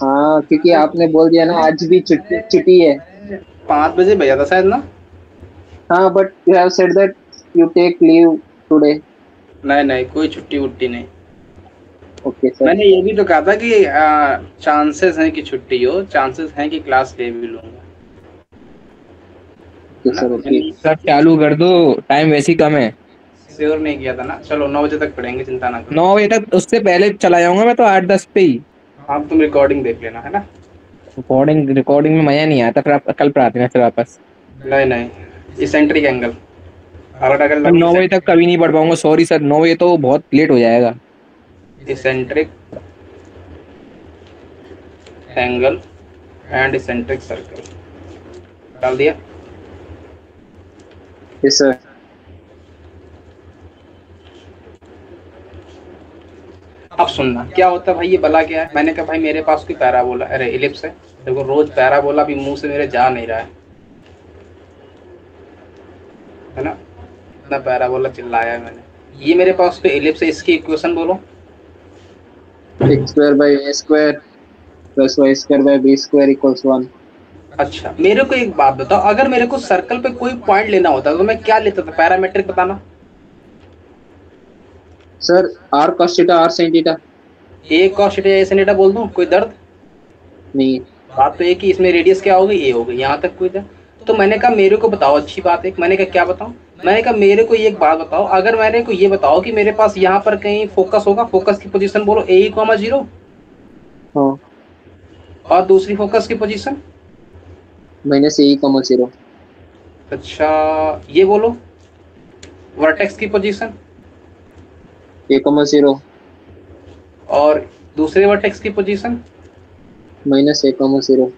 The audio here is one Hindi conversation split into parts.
हाँ, क्योंकि आपने बोल दिया ना आज भी छुट्टी छुट्टी है। 5 बजे भेजा था शायद ना। हाँ, but you have said that you take leave today. नहीं नहीं, कोई छुट्टी वुट्टी नहीं। Okay sir. मैंने ये भी तो कहा था कि चांसेस हैं कि छुट्टी हो, चांसेस हैं कि क्लास ले भी लूंगा, ओके है ना। सर। मैंने ओके। सर चालू कर दो, टाइम वैसे ही कम है। श्योर नहीं किया था ना। चलो 9 बजे तक पढ़ेंगे, चिंता ना करो। 9 बजे तक, उससे पहले चला जाऊंगा मैं तो 8-10 पे ही। आप तुम रिकॉर्डिंग देख लेना, है ना। रिकॉर्डिंग रिकॉर्डिंग में मजा नहीं आता, फिर आप कल पर आते हैं फिर वापस। नहीं नहीं, इसेंट्रिक एंगल, अगर अगर मैं लगी 9 बजे तक कभी नहीं पढ़ पाऊंगा, सॉरी सर, 9 बजे तो बहुत लेट हो जाएगा। Eccentric angle and eccentric circle डाल दिया। Yes sir. अब सुनना क्या होता है भाई, ये भला क्या है। मैंने कहा भाई मेरे पास कोई पैराबोला, अरे इलिप्स है। देखो रोज पैराबोला भी मुंह से मेरे जा नहीं रहा है ना। इतना पैराबोला चिल्लाया है मैंने। ये मेरे पास कोई इलिप्स है, इसकी इक्वेशन बोलो। X square by A square plus Y square by B square equals 1। अच्छा मेरे को एक बात बताओ, अगर मेरे को सर्कल पे कोई पॉइंट लेना होता तो मैं क्या लेता था, पैरामीट्रिक बताना। Sir r cos theta r sin theta. A cos theta a sin theta बोल दूं, कोई दर्द। नहीं। बात तो ये कि इसमें रेडियस क्या होगी, ए होगी, यहाँ तक कोई दर्द। तो मैंने कहा मेरे को बताओ, अच्छी बात है। मैंने कहा क्या बताऊं। मैंने कहा मेरे को एक बात बताओ, अगर मैंने को ये बताओ कि मेरे पास यहाँ पर कहीं फोकस होगा, फोकस की पोजीशन बोलो ए,0, हाँ। और दूसरी फोकस की पोजीशन। माइनस ए कॉमा 0। अच्छा ये बोलो, वर्टेक्स की पोजीशन ए कॉमा 0 और दूसरे वर्टेक्स की पोजीशन। माइनस ए कॉमा 0।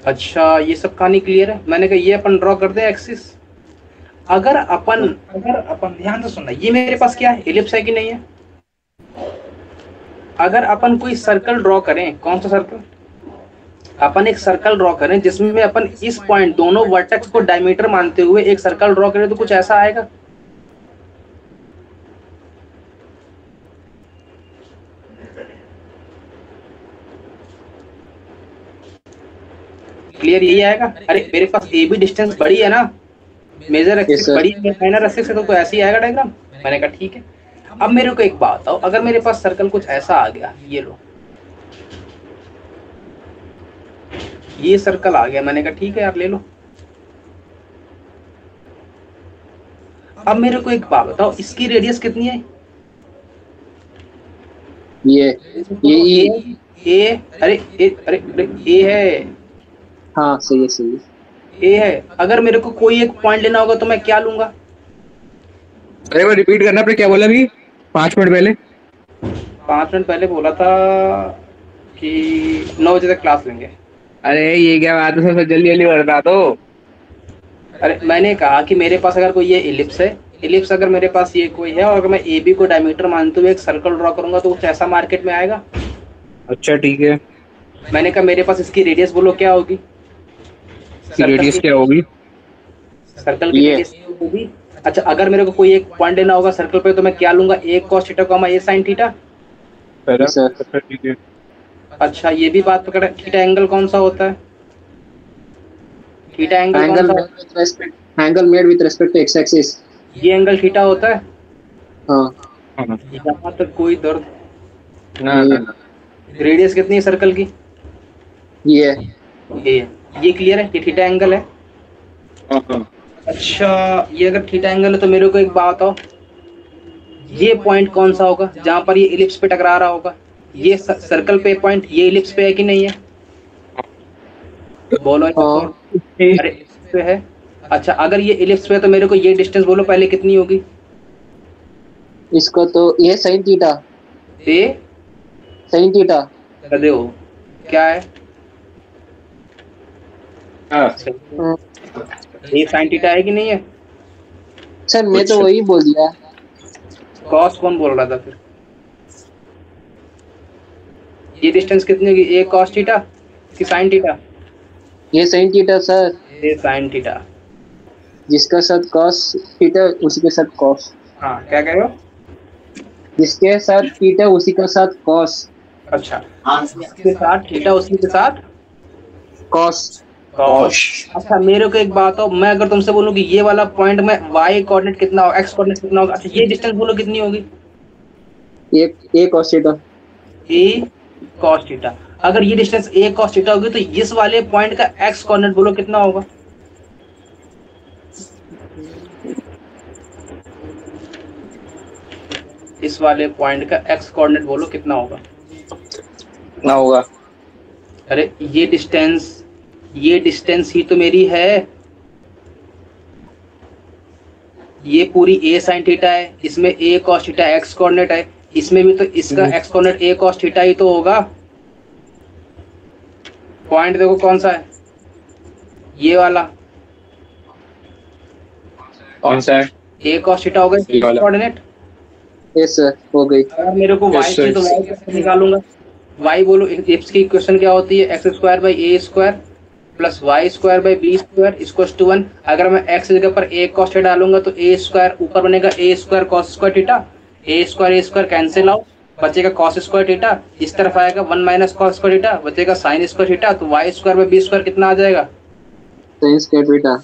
अच्छा ये सब कहानी क्लियर है। मैंने कहा ये अपन ड्रॉ कर दें एक्सिस। अगर अपन ध्यान से सुनना, ये मेरे पास क्या है, इलिप्स है कि नहीं है। अगर अपन कोई सर्कल ड्रॉ करें, कौन सा सर्कल, अपन एक सर्कल ड्रॉ करें जिसमें अपन इस पॉइंट दोनों वर्टेक्स को डायमीटर मानते हुए एक सर्कल ड्रॉ करें, तो कुछ ऐसा आएगा। क्लियर यही आएगा। अरे मेरे पास ए बी डिस्टेंस बड़ी है ना, मेजर एक्सिस बड़ी है, माइनर एक्सिस है, तो कोई ऐसे ही आएगा डायग्राम। मैंने कहा ठीक है। अब मेरे को एक बात बताओ, अगर मेरे पास सर्कल कुछ ऐसा आ गया, ये लो, ये सर्कल आ गया। मैंने कहा ठीक है यार ले लो। अब मेरे को एक बात बताओ, इसकी रेडियस कितनी है। ये ए अरे ए है। हाँ सही है सही है। ए है। अगर मेरे को कोई एक पॉइंट लेना होगा तो मैं क्या लूंगा। अरे वो रिपीट करना, फिर क्या बोला अभी 5 मिनट पहले। 5 मिनट पहले बोला था कि 9 बजे तक क्लास लेंगे। अरे ये क्या बात है सर, जल्दी जल्दी बता दो। अरे मैंने कहा कि मेरे पास अगर कोई ये इलिप्स है, इलिप्स अगर मेरे पास ये कोई है, और अगर मैं ए बी को डायमीटर मानते हुए एक सर्कल ड्रॉ करूंगा तो कुछ ऐसा मार्केट में आएगा। अच्छा ठीक है। मैंने कहा मेरे पास इसकी रेडियस बोलो क्या होगी। रेडियस क्या होगी। सर्कल की ये रेडियस होगी। अच्छा अगर मेरे को कोई एक पॉइंट लेना होगा सर्कल पे, तो मैं क्या लूंगा, A cos theta comma A sine theta. Sir अच्छा ठीक है। अच्छा ये भी बात पकड़ा। थीटा एंगल कौन सा होता है, थीटा एंगल कौन एंगल सा। Made with respect angle made with respect to x axis. ये एंगल थीटा होता है। हाँ। हाँ। यहाँ तक कोई दर्द। ना ये ना ना। रेडियस कितनी है सर्कल की, ये ये ये क्लियर है, ये थीटा एंगल है। हाँ, हाँ। अच्छा ये अगर थीटा एंगल है तो मेरे को एक बात बताओ, ये पॉइंट कौन सा होगा जहां पर ये इलिप्स पे टकरा रहा होगा। ये सर्कल पे पॉइंट, ये इलिप्स पे है कि नहीं है, बोलो। हाँ। अरे इलिप्स पे है। अच्छा अगर ये इलिप्स पे है तो मेरे को ये डिस्टेंस बोलो पहले कितनी होगी। इसको तो ये sin theta a sin theta. गधे हो क्या है, हाँ। ये साइन थीटा है कि नहीं है। सर मैं तो अच्छा। वही बोल दिया। कॉस कौन बोल रहा था फिर। ये डिस्टेंस कितनी होगी, ए कॉस थीटा कि साइन थीटा। ये sin थीटा सर। ये साइन थीटा। जिसका साथ cos थीटा उसी के साथ cos। हाँ क्या कह रहे हो। जिसके साथ थीटा उसी का साथ cos। अच्छा, इसके साथ थीटा, उसी के साथ कॉस। कॉस। अच्छा मेरे को एक बात हो, मैं अगर तुमसे बोलूं कि ये वाला पॉइंट में y कोऑर्डिनेट कितना होगा, x कोऑर्डिनेट कितना होगा, अच्छा ये डिस्टेंस बोलो कितनी होगी? A cos theta. a cos theta. अगर ये डिस्टेंस a cos थीटा होगी तो इस वाले पॉइंट का x कोऑर्डिनेट बोलो कितना होगा? इस वाले पॉइंट का x कोऑर्डिनेट बोलो कितना होगा? ना होगा। अरे ये डिस्टेंस ही तो मेरी है, ये पूरी a sin थीटा है, इसमें a cos theta x coordinate है, इसमें भी तो इसका x coordinate a cos theta ही तो होगा। पॉइंट देखो कौन सा है, ये वाला कौन सा है? a cos थीटा होगा ये वाला। कोऑर्डिनेट। यस सर, हो गई। अगर मेरे को y Yes, sir. चाहिए तो y कैसे निकालूंगा? y बोलो, इसकी इक्वेशन क्या होती है? x square by A square plus Y square by B square equals to 1। अगर मैं x जगह पर a cos थीटा डालूंगा तो a स्क्वायर ऊपर बनेगा a square cos square theta, a square cancel out, बचेगा cos स्क्वायर थीटा, इस तरफ आएगा 1 माइनस cos स्क्वायर थीटा, बचेगा sin स्क्वायर थीटा, तो y square by B square कितना आ जाएगा? Sine square theta.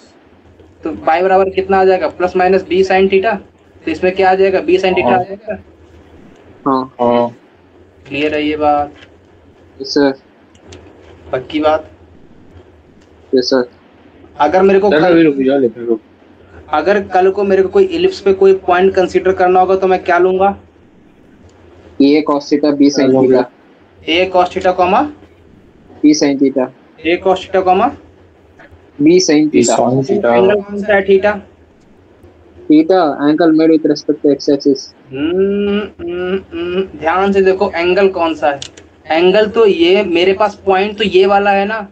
तो y बराबर कितना आ जाएगा? Plus minus b sin theta, तो इसमें क्या आ जाएगा? b sin थीटा आ जाएगा। हाँ। हाँ। क्लियर है ये बात? Yes sir. पक्की बात? Yes sir. अगर मेरे को चलो अभी रुक जाओ, लेकर रुक। अगर कल को मेरे को कोई इलिप्स पे कोई पॉइंट कंसीडर करना होगा तो मैं क्या लूंगा? A cos theta B sine theta. a cos theta comma B sine theta. a cos theta comma B sine theta. Sin theta. Angle कौन सा है? Theta. Theta angle made with respect to x axis. ध्यान से देखो, एंगल कौन सा है? एंगल तो ये मेरे पास पॉइंट तो ये वाला है ना,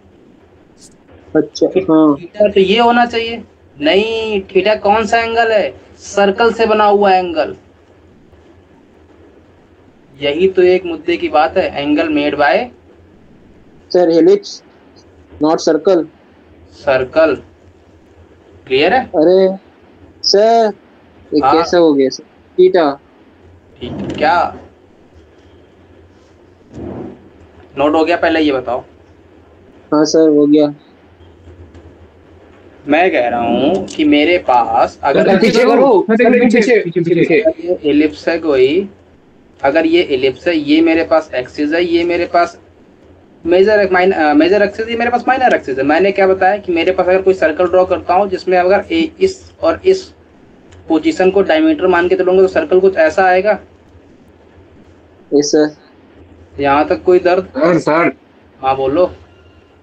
अच्छा हाँ। थीटा तो ये होना चाहिए। नहीं, थीटा कौन सा एंगल है? सर्कल से बना हुआ एंगल। यही तो एक मुद्दे की बात है, angle made by sir helix not circle. Circle. Clear है? अरे सर ये हाँ। कैसे हो गया सर? थीटा। ठीक है, क्या नोट हो गया? पहले ये बताओ। हाँ सर हो गया। मैं कह रहा हूँ कि मेरे पास अगर पीछे करो, पीछे। ये एलिप्स है कोई, अगर ये एलिप्स है, ये मेरे पास एक्सिस है, ये मेरे पास मेजर एक्सिस, ये मेरे पास माइनर एक्सिस है। मैंने क्या बताया कि मेरे पास अगर कोई सर्कल ड्रॉ करता हूँ जिसमें अगर इस और इस पोजीशन को डायमीटर मान के चलूंगा तो सर्कल कुछ ऐसा आएगा। Yes sir. यहाँ तक कोई दर्द? सर हाँ बोलो।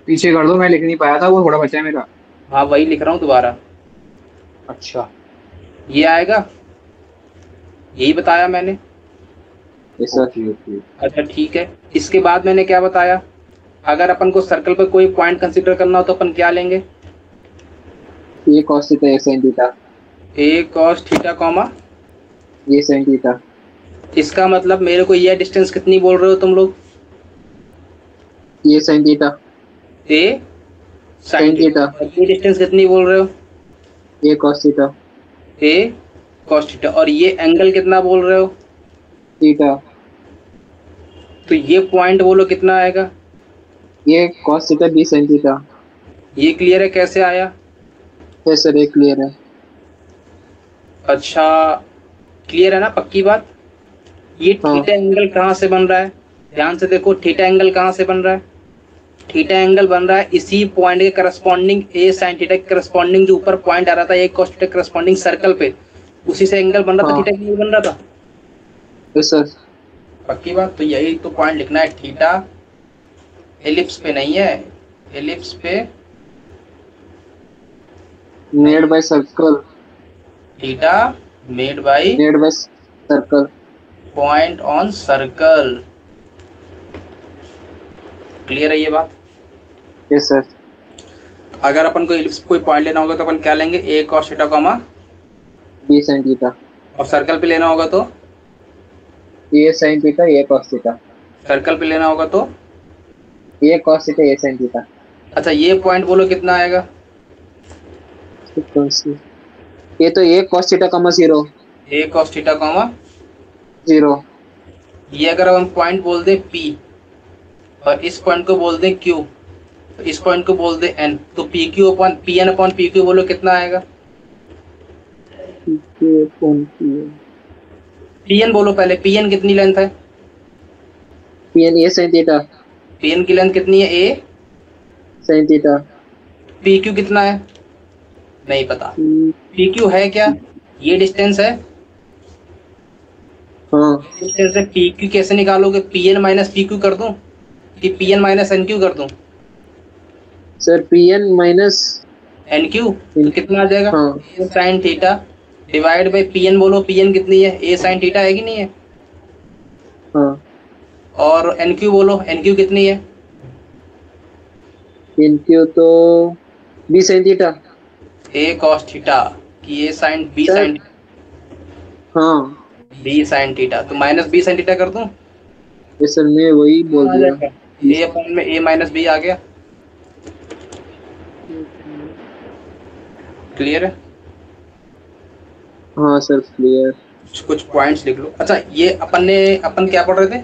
पीछे कर दो, मैं लिख नहीं पाया था, वो थोड़ा बचा है मेरा। हाँ वही लिख रहा हूँ दोबारा। अच्छा ये आएगा, यही बताया मैंने। Yes sir. अच्छा ठीक है, इसके बाद मैंने क्या बताया? अगर अपन को सर्कल पर कोई पॉइंट कंसीडर करना हो तो अपन क्या लेंगे? A cos theta A sine theta. a cos theta comma ये साइन थीटा। इसका मतलब मेरे को ये डिस्टेंस कितनी बोल रहे हो तुम लोग? ये sine theta. a sin theta. ये डिस्टेंस कितनी बोल रहे हो? A cos theta. a cos theta. और ये एंगल कितना बोल रहे हो? थीटा। तो ये पॉइंट बोलो कितना आएगा? ये cos theta B sine theta. ये क्लियर है कैसे आया? यस सर ये क्लियर है। अच्छा क्लियर है ना? पक्की बात? ये हाँ। थीटा एंगल कहाँ से बन रहा है? ध्यान से देखो, थीटा एंगल कहाँ से बन रहा है? थीटा एंगल बन रहा है इसी पॉइंट के करस्पॉन्डिंग, a sin थीटा के करस्पॉन्डिंग जो ऊपर पॉइंट आ रहा था a cos theta corresponding circle पे, उसी से एंगल बन रहा था। हाँ। थीटा एंगल बन रहा था। Yes sir. पक्की बात? तो यही तो पॉइंट लिखना है, थीटा एलिप्स पे नहीं है, एलिप्स पे made by circle. Theta made by made by circle. Point on circle. Clear है ये बात? Yes sir. अगर अपन को एलिप्स कोई पॉइंट लेना होगा तो अपन क्या लेंगे? a cos theta comma B sine theta. और सर्कल पे लेना होगा तो A sine theta A cos theta. Circle पे लेना होगा तो A cos theta A sine theta. अच्छा ये पॉइंट बोलो कितना आएगा? ये तो A cos theta comma 0 a cos theta comma 0। ये अगर हम पॉइंट बोल दे P, और इस पॉइंट को बोल दें Q, तो इस पॉइंट को बोल दें N, तो PQ upon PN upon PQ बोलो कितना आएगा? PN बोलो पहले, PN कितनी लेंथ है? PN A sin theta. PN की लेंथ कितनी है? A sin theta. PQ कितना है? नहीं पता। PQ है क्या? ये डिस्टेंस है। हाँ डिस्टेंस है। PQ कैसे निकालोगे? PN माइनस PQ कर दूं कि PN माइनस NQ कर दूं? सर PN माइनस NQ तो कितना आ जाएगा? हाँ A sin theta divide by PN बोलो, PN कितनी है? A sin थीटा है कि नहीं है? हाँ। और NQ बोलो, NQ कितनी है? NQ तो B sin theta. A cos theta कि A sin B sir, sin हाँ B sin थीटा, तो माइनस B sin थीटा कर दूं? ये सर मैं वही बोल आ दिया। जाएगा A अपॉन में A माइनस B आ गया। क्लियर है? हाँ सर क्लियर। कुछ पॉइंट्स लिख लो। अच्छा, ये अपन क्या पढ़ रहे थे?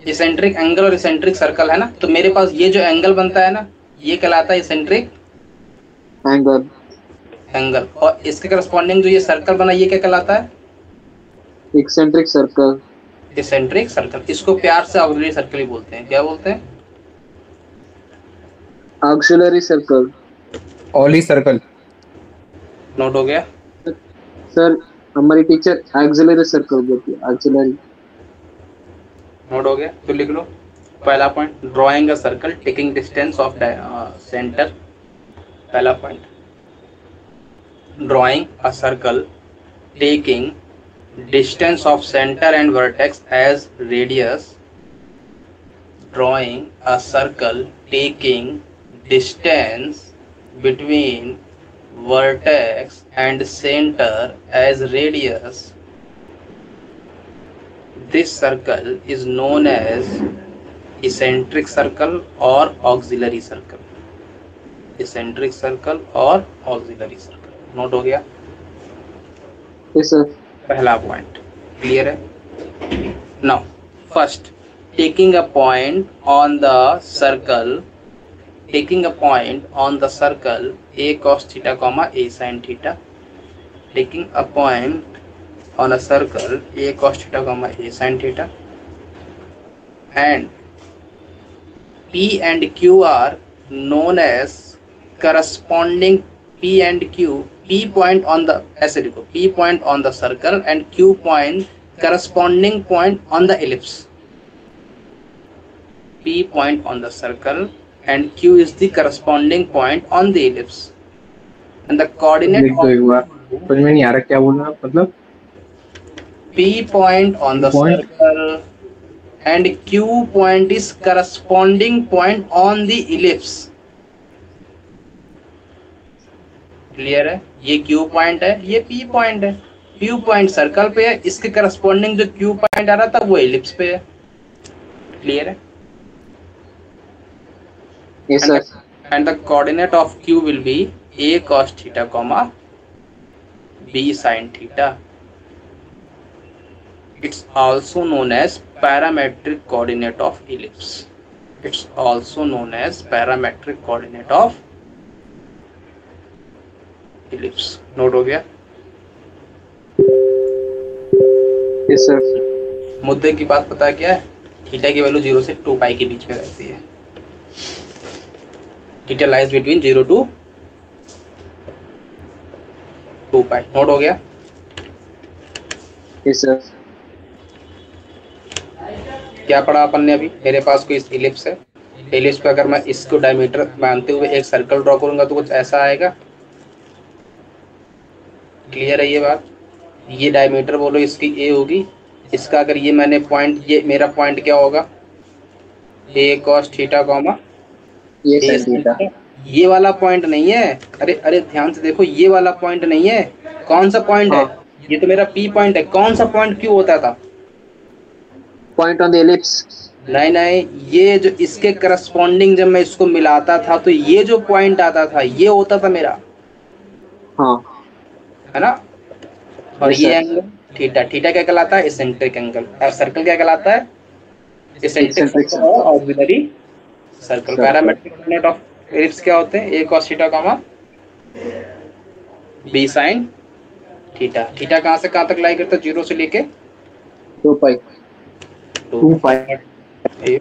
इसेंट्रिक एंगल और इसेंट्रिक सर्कल है ना। तो मेरे पास ये जो एंगल बनता है ना, ये कहलाता है इसेंट्रिक एंगल। एंगल, और इसके करस्पॉन्डिंग जो ये सर्कल बना, ये क्या कहलाता है? Eccentric circle. Eccentric circle. इसको प्यार से ऑक्सिलरी सर्कल ही बोलते हैं। क्या बोलते हैं? Auxiliary circle. ऑली सर्कल। नोट हो गया? सर हमारी टीचर ऑक्सिलरी सर्कल बोलती है, ऑक्सिलरी। नोट हो गया? तो लिख लो पहला point, drawing a circle taking distance of centre. पहला point, drawing a circle taking distance of center and vertex as radius. Drawing a circle taking distance between vertex and center as radius. This circle is known as eccentric circle or auxiliary circle. Eccentric circle or auxiliary circle. Note हो गया? Yes sir. पहला पॉइंट क्लियर है? Now first, taking a point on the circle, taking a point on the circle A cos theta comma A sin theta, taking a point on a circle A cos theta comma A sin theta, and P and Q are known as corresponding P and Q, P point on the, ऐसे लिखो, P point on the circle and Q point corresponding point on the ellipse. P point on the circle and Q is the corresponding point on the ellipse. And the coordinate लिख दो एक बार, समझ में नहीं आ रहा क्या बोलना मतलब। P point on the Point. circle and Q point is corresponding point on the ellipse. Clear है? ये Q पॉइंट है, ये P पॉइंट है। Q पॉइंट सर्कल पे है, इसके करस्पॉन्डिंग जो Q पॉइंट आ रहा था वो एलिप्स पे है। क्लियर है? Yes sir. And the coordinate of Q will be A cos theta comma B sin theta. It's also known as parametric coordinate of ellipse. It's also known as parametric coordinate of ellipse. Note हो गया? Yes sir. मुद्दे की बात पता है क्या है? थीटा की वैल्यू 0 से 2 पाई के बीच में रहती है। Theta lies between 0 to 2 pi. Note हो गया? Yes sir. क्या पढ़ा अपन ने अभी? मेरे पास कोई इलिप्स है, इलिप्स पे अगर मैं इसको डायमीटर मानते हुए एक सर्कल ड्रॉ करूंगा तो कुछ ऐसा आएगा। क्लियर है ये बात? ये डायमीटर बोलो इसकी A होगी, इसका अगर ये मैंने पॉइंट, ये मेरा पॉइंट क्या होगा? A cos थीटा कॉमा ये A sin sin theta. Theta. ये वाला पॉइंट नहीं है। अरे अरे ध्यान से देखो, ये वाला पॉइंट नहीं है। कौन सा पॉइंट है? हाँ। ये तो मेरा P पॉइंट है। कौन सा पॉइंट Q होता था? Point on the ellipse. नहीं नहीं, ये जो इसके करस्पॉन्डिंग जब मैं इसको मिलाता था तो ये जो पॉइंट आता था ये होता था मेरा, हाँ है ना? और Yes, ये sir. एंगल थीटा, थीटा क्या कहलाता है? Eccentric angle. और सर्कल क्या कहलाता है? इसेंट्रिक Eccentric सर्कल और auxiliary circle. Parametric coordinate of ellipse क्या होते हैं? a cos theta comma b sin theta. Theta कहाँ से कहाँ तक लाई करता है? 0 से लेके 2 पाई। 2 पाई।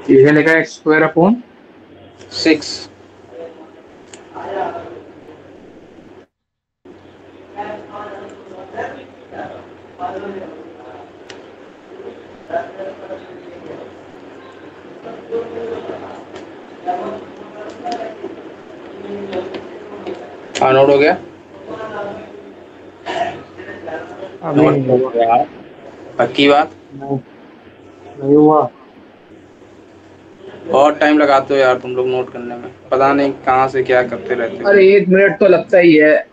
ये लिखा है स्क्वायर अपॉन 6। हाँ नोट हो गया। अभी नहीं हुआ। पक्की बात। नहीं हुआ। बहुत टाइम लगाते हो यार तुम लोग नोट करने में, पता नहीं कहाँ से क्या करते रहते हो। अरे 1 मिनट तो लगता ही है।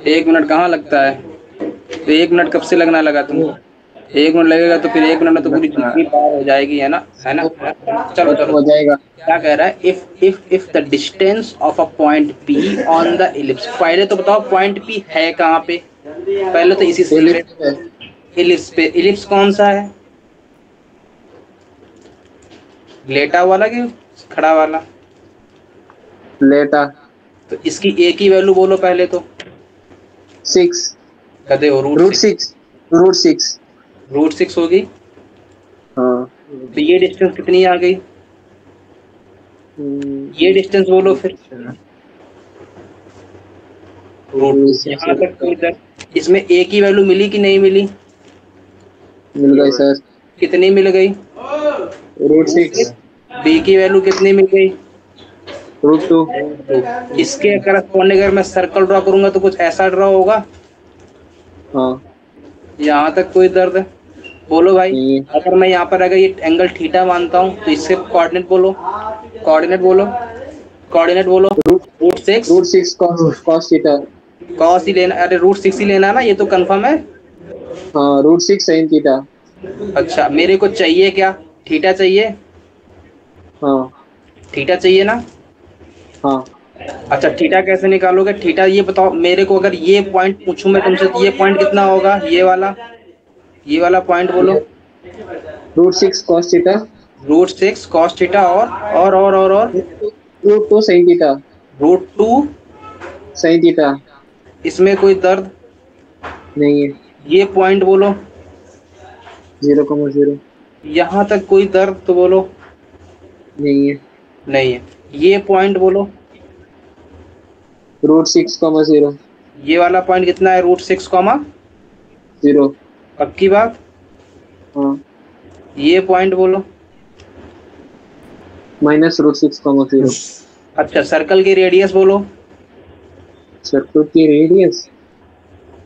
1 मिनट कहाँ लगता है? तो 1 मिनट कब से लगना लगा तुमको? 1 मिनट लगेगा तो फिर 1 मिनट में तो पूरी जिंदगी पार हो जाएगी, है ना? है ना? चलो चलो, हो जाएगा। क्या कह रहा है? If the distance of a point P on the ellipse. पहले तो बताओ पॉइंट P है कहाँ पे? पहले तो इसी से इलिप्स पे। इलिप्स कौन सा है? लेटा वाला कि खड़ा वाला? लेटा। तो इसकी a की वैल्यू बोलो पहले तो। 6 कहते हो रूट 6 रूट 6। रूट 6 होगी। हाँ तो ये डिस्टेंस कितनी आ गई? ये डिस्टेंस बोलो फिर। रूट। यहाँ तक कोई दर इसमें a की वैल्यू मिली कि नहीं मिली? मिल गई सर। कितनी मिल गई? रूट 6। b की वैल्यू कितनी मिल गई? रूट 2। इसके करस्पॉन्डिंग अगर मैं सर्कल ड्रॉ करूंगा तो कुछ ऐसा ड्रॉ होगा। हाँ यहाँ तक कोई दर्द है? बोलो भाई। नहीं। अगर मैं यहाँ पर अगर ये एंगल थीटा मानता हूँ तो इसके कोऑर्डिनेट बोलो। कोऑर्डिनेट बोलो। कोऑर्डिनेट बोलो। Root 6 root 6 cos theta. Cos ही लेना। अरे रूट 6 ही लेना है ना, ये तो कंफर्म है। हाँ रूट 6 साइन थीटा। अच्छा मेरे को चाहिए क्या? थीटा चाहिए। हाँ थीटा चाहिए ना? हाँ। अच्छा थीटा कैसे निकालोगे? थीटा ये बताओ मेरे को। अगर ये पॉइंट पूछूं मैं तुमसे तो ये पॉइंट कितना होगा? ये वाला पॉइंट बोलो। Root 6 cos theta. Root 6 cos theta और root 2 sine theta. Root 2 sine theta. इसमें कोई दर्द? नहीं है। ये पॉइंट बोलो। 0,0 यहाँ तक कोई दर्द तो बोलो। नहीं है। नहीं है। ये पॉइंट बोलो। रूट 6,0 ये वाला पॉइंट कितना है? Root 6 comma 0। पक्की बात। हाँ ये पॉइंट बोलो। Minus root 6,0। अच्छा सर्कल की रेडियस बोलो। सर्कल की रेडियस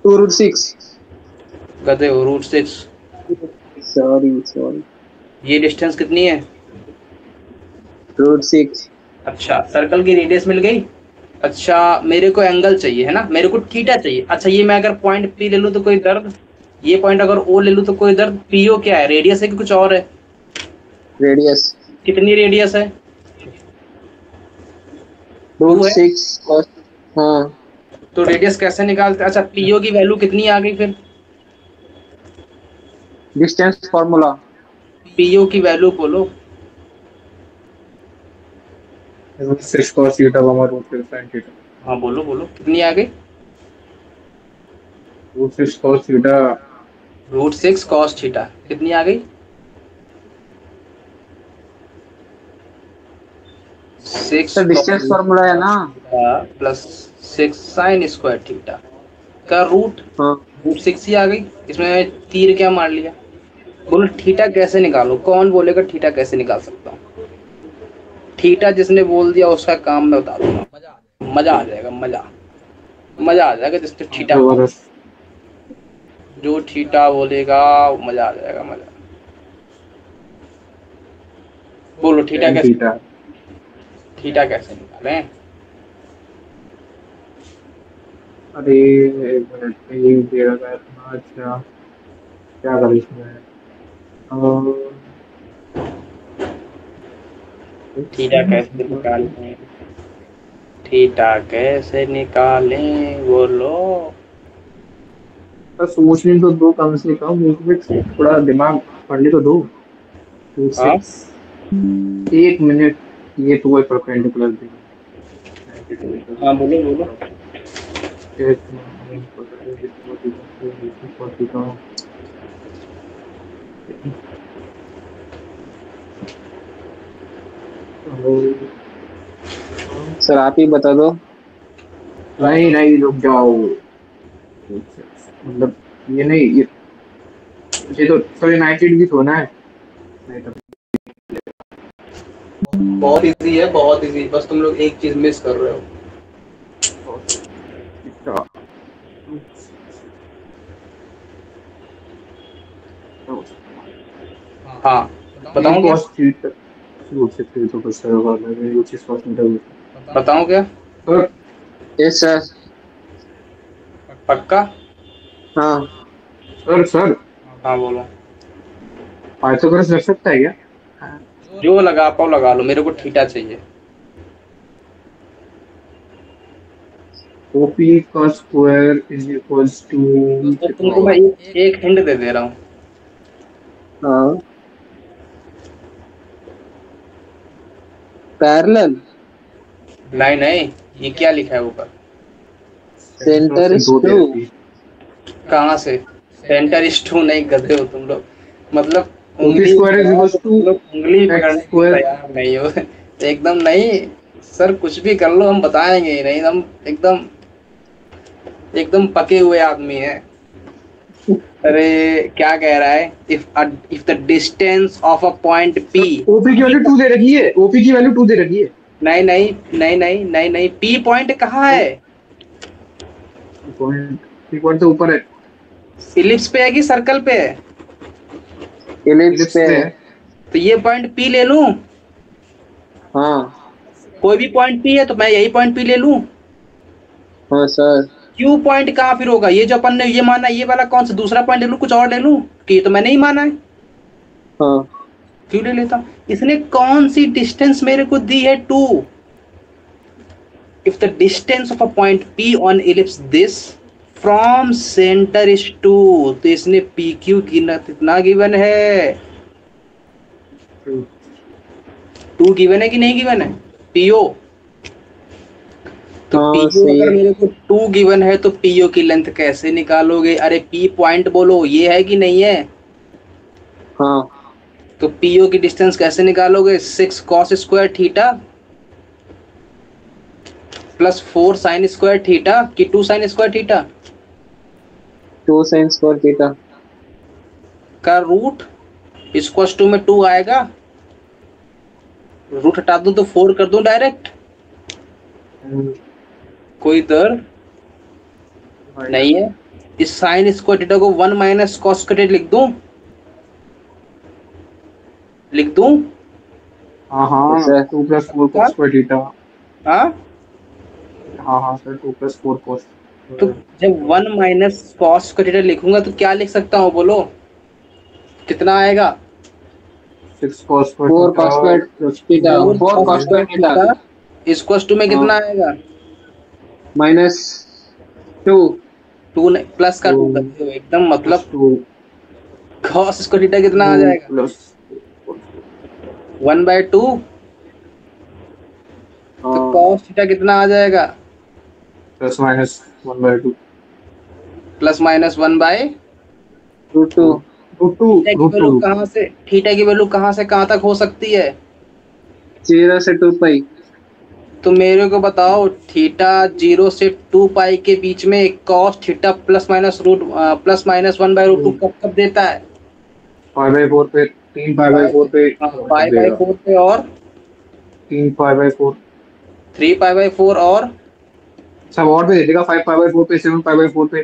2 रूट 6। कहते हो रूट 6। सॉरी। ये डिस्टेंस कितनी है? रूट 6। अच्छा सर्कल की रेडियस मिल गई। अच्छा मेरे को एंगल चाहिए, है ना? मेरे को थीटा चाहिए। अच्छा ये मैं अगर पॉइंट P ले लूँ तो कोई दर्द? ये पॉइंट अगर O ले लूँ तो कोई दर्द? PO क्या है? रेडियस है कि कुछ और है? रेडियस कितनी रेडियस है? रूट 2 है। 6 कॉस। हाँ तो रेडियस कैसे निकालते? अच्छा PO की वैल्यू कितनी आ गई फिर? Distance formula. PO की वैल्यू बोलो। Root 6 cos theta root 6 sin theta. हाँ बोलो बोलो कितनी आ गई? Root 6 cos theta. Root 6 cos theta कितनी आ गई? 6 सर डिस्टेंस फार्मूला है ना। प्लस 6 साइन स्क्वायर थीटा का रूट। हाँ रूट 6 ही आ गई। इसमें तीर क्या मार लिया? बोलो थीटा कैसे निकालो? कौन बोलेगा थीटा कैसे निकाल सकता हूँ? थीटा जिसने बोल दिया उसका काम मैं बता दूंगा। मजा आ जाएगा। मजा आ जाएगा जिसने थीटा जो थीटा बोलेगा मजा आ जाएगा। मजा। बोलो थीटा कैसे? थीटा कैसे निकालें? अरे एक मिनट, ये दे रहा है इतना। अच्छा क्या करूँ इसमें? थीटा कैसे निकालें? थीटा कैसे निकालें बोलो। बस सोचने तो दो कम से कम, उसमें थोड़ा दिमाग पढ़ने तो दो। टू हाँ सिक्स, एक मिनट। ये तो वही परपेंडिकुलर थी। हाँ, बोलो बोलो। सर आप ही बता दो। नहीं नहीं, रुक जाओ। मतलब ये नहीं, ये तो सॉरी 90 भी तो ना है। नहीं तो बहुत इजी है, बहुत इजी, बस तुम लोग एक चीज मिस कर रहे हो। अच्छा, हाँ, बताऊं क्या? कॉस्ट शीट रूप से फिर तो कुछ होगा नहीं, वो चीज कॉस्ट मीटर। बताऊं क्या? Sir yes sir. पक्का? हाँ सर सर, हाँ बोलो। पाइथागोरस रख सकता है क्या? जो लगा पाओ लगा लो, मेरे को थीटा चाहिए। ओपी का स्क्वायर इज इक्वल्स टू तो कितना तुमको मैं होगा? एक हिंट दे दे रहा हूँ। हाँ, पैरेलल। नहीं नहीं, ये क्या लिखा है ऊपर? सेंटर सेंटर से इज दो दे टू। रखी है। कहाँ से? सेंटर इज टू नहीं, गधे हो तुम लोग। मतलब ओपी उंगली स्क्वायर इज पकड़ाओ इक्वल्स तो टू तुम लोग उंगली एक्स पकड़ने के लिए स्क्वायर। तैयार नहीं हो। एकदम नहीं। सर कुछ भी कर लो, हम बताएंगे ही नहीं। हम एकदम एकदम पके हुए आदमी हैं। अरे क्या कह रहा है? If the distance of a point P. OP की वैल्यू 2 दे रखी है, ओपी की वैल्यू 2 दे रखी है। नहीं नहीं नहीं नहीं नहीं नहीं, पी पॉइंट कहाँ तो है? पॉइंट, पी पॉइंट तो ऊपर है। इलिप्स पे है कि सर्कल पे है? इलिप्स इलिप्स पे पे है। है। तो ये पॉइंट पी ले लूं? हाँ कोई भी पॉइंट पी है तो मैं यही पॉइंट पी ले लूं? हाँ सर। क्यू पॉइंट कहाँ फिर होगा? ये जो अपन ने ये माना, ये वाला कौन सा दूसरा पॉइंट ले लूं, कुछ और ले लूं? कि ये तो मैंने ही माना है। हाँ क्यों ले लेता? इसने कौन सी डिस्टेंस मेरे को दी है? 2। If the distance of a point P on ellipse this from centre is 2, तो इसने पी क्यू कितना गिवन है? 2 गिवन है कि नहीं गिवन है? पीओ। तो हाँ पीओ सही अगर है। मेरे को 2 गिवन है तो पीओ की लेंथ कैसे निकालोगे? अरे पी पॉइंट बोलो, ये है कि नहीं है? हाँ तो पीओ की डिस्टेंस कैसे निकालोगे? 6 cos square theta plus 4 sign square theta कि 2 sign square theta 2 sin square theta. का रूट। स्क्वायर 2 में 2 आएगा, रूट हटा दूं तो 4 कर दूं डायरेक्ट। कोई दर्द नहीं है। इस साइन स्क्वायर थीटा को 1 माइनस कॉस स्क्वायर लिख दूं? लिख दूं? हाँ हाँ, sir 2 plus 4 cos square theta. हाँ, हाँ हाँ सर, 2 प्लस 4 cos। तो जब 1 माइनस कॉस स्क्वायर थीटा लिखूंगा तो क्या लिख सकता हूँ बोलो? कितना आएगा? 6 cos square 4 cos theta square plus theta 2 4 cos square theta square 2 में कितना आएगा? माइनस 2। 2 नहीं, प्लस का 2 2 करते हो एकदम, प्लस मतलब 2 कॉस स्क्वायर थीटा कितना आ 2 जाएगा? प्लस 1/2। तो कॉस थीटा कितना आ जाएगा? Plus minus 1/2 plus minus 1/2। Root 2। Root two theta की रूट वैल्यू टू कहाँ से, थीटा की वैल्यू कहाँ से कहाँ तक हो सकती है? 0 से 2 पाई। तो मेरे को बताओ, थीटा 0 से 2 पाई के बीच में कॉस थीटा प्लस माइनस 1/√2 कब कब देता है? 5/4 पे, 3 5/4 पे देगा। 5/4 पे और 3 5/4 3π/4 और सब और पे दे देगा। 5 5/4 पे, 7 5/4 पे,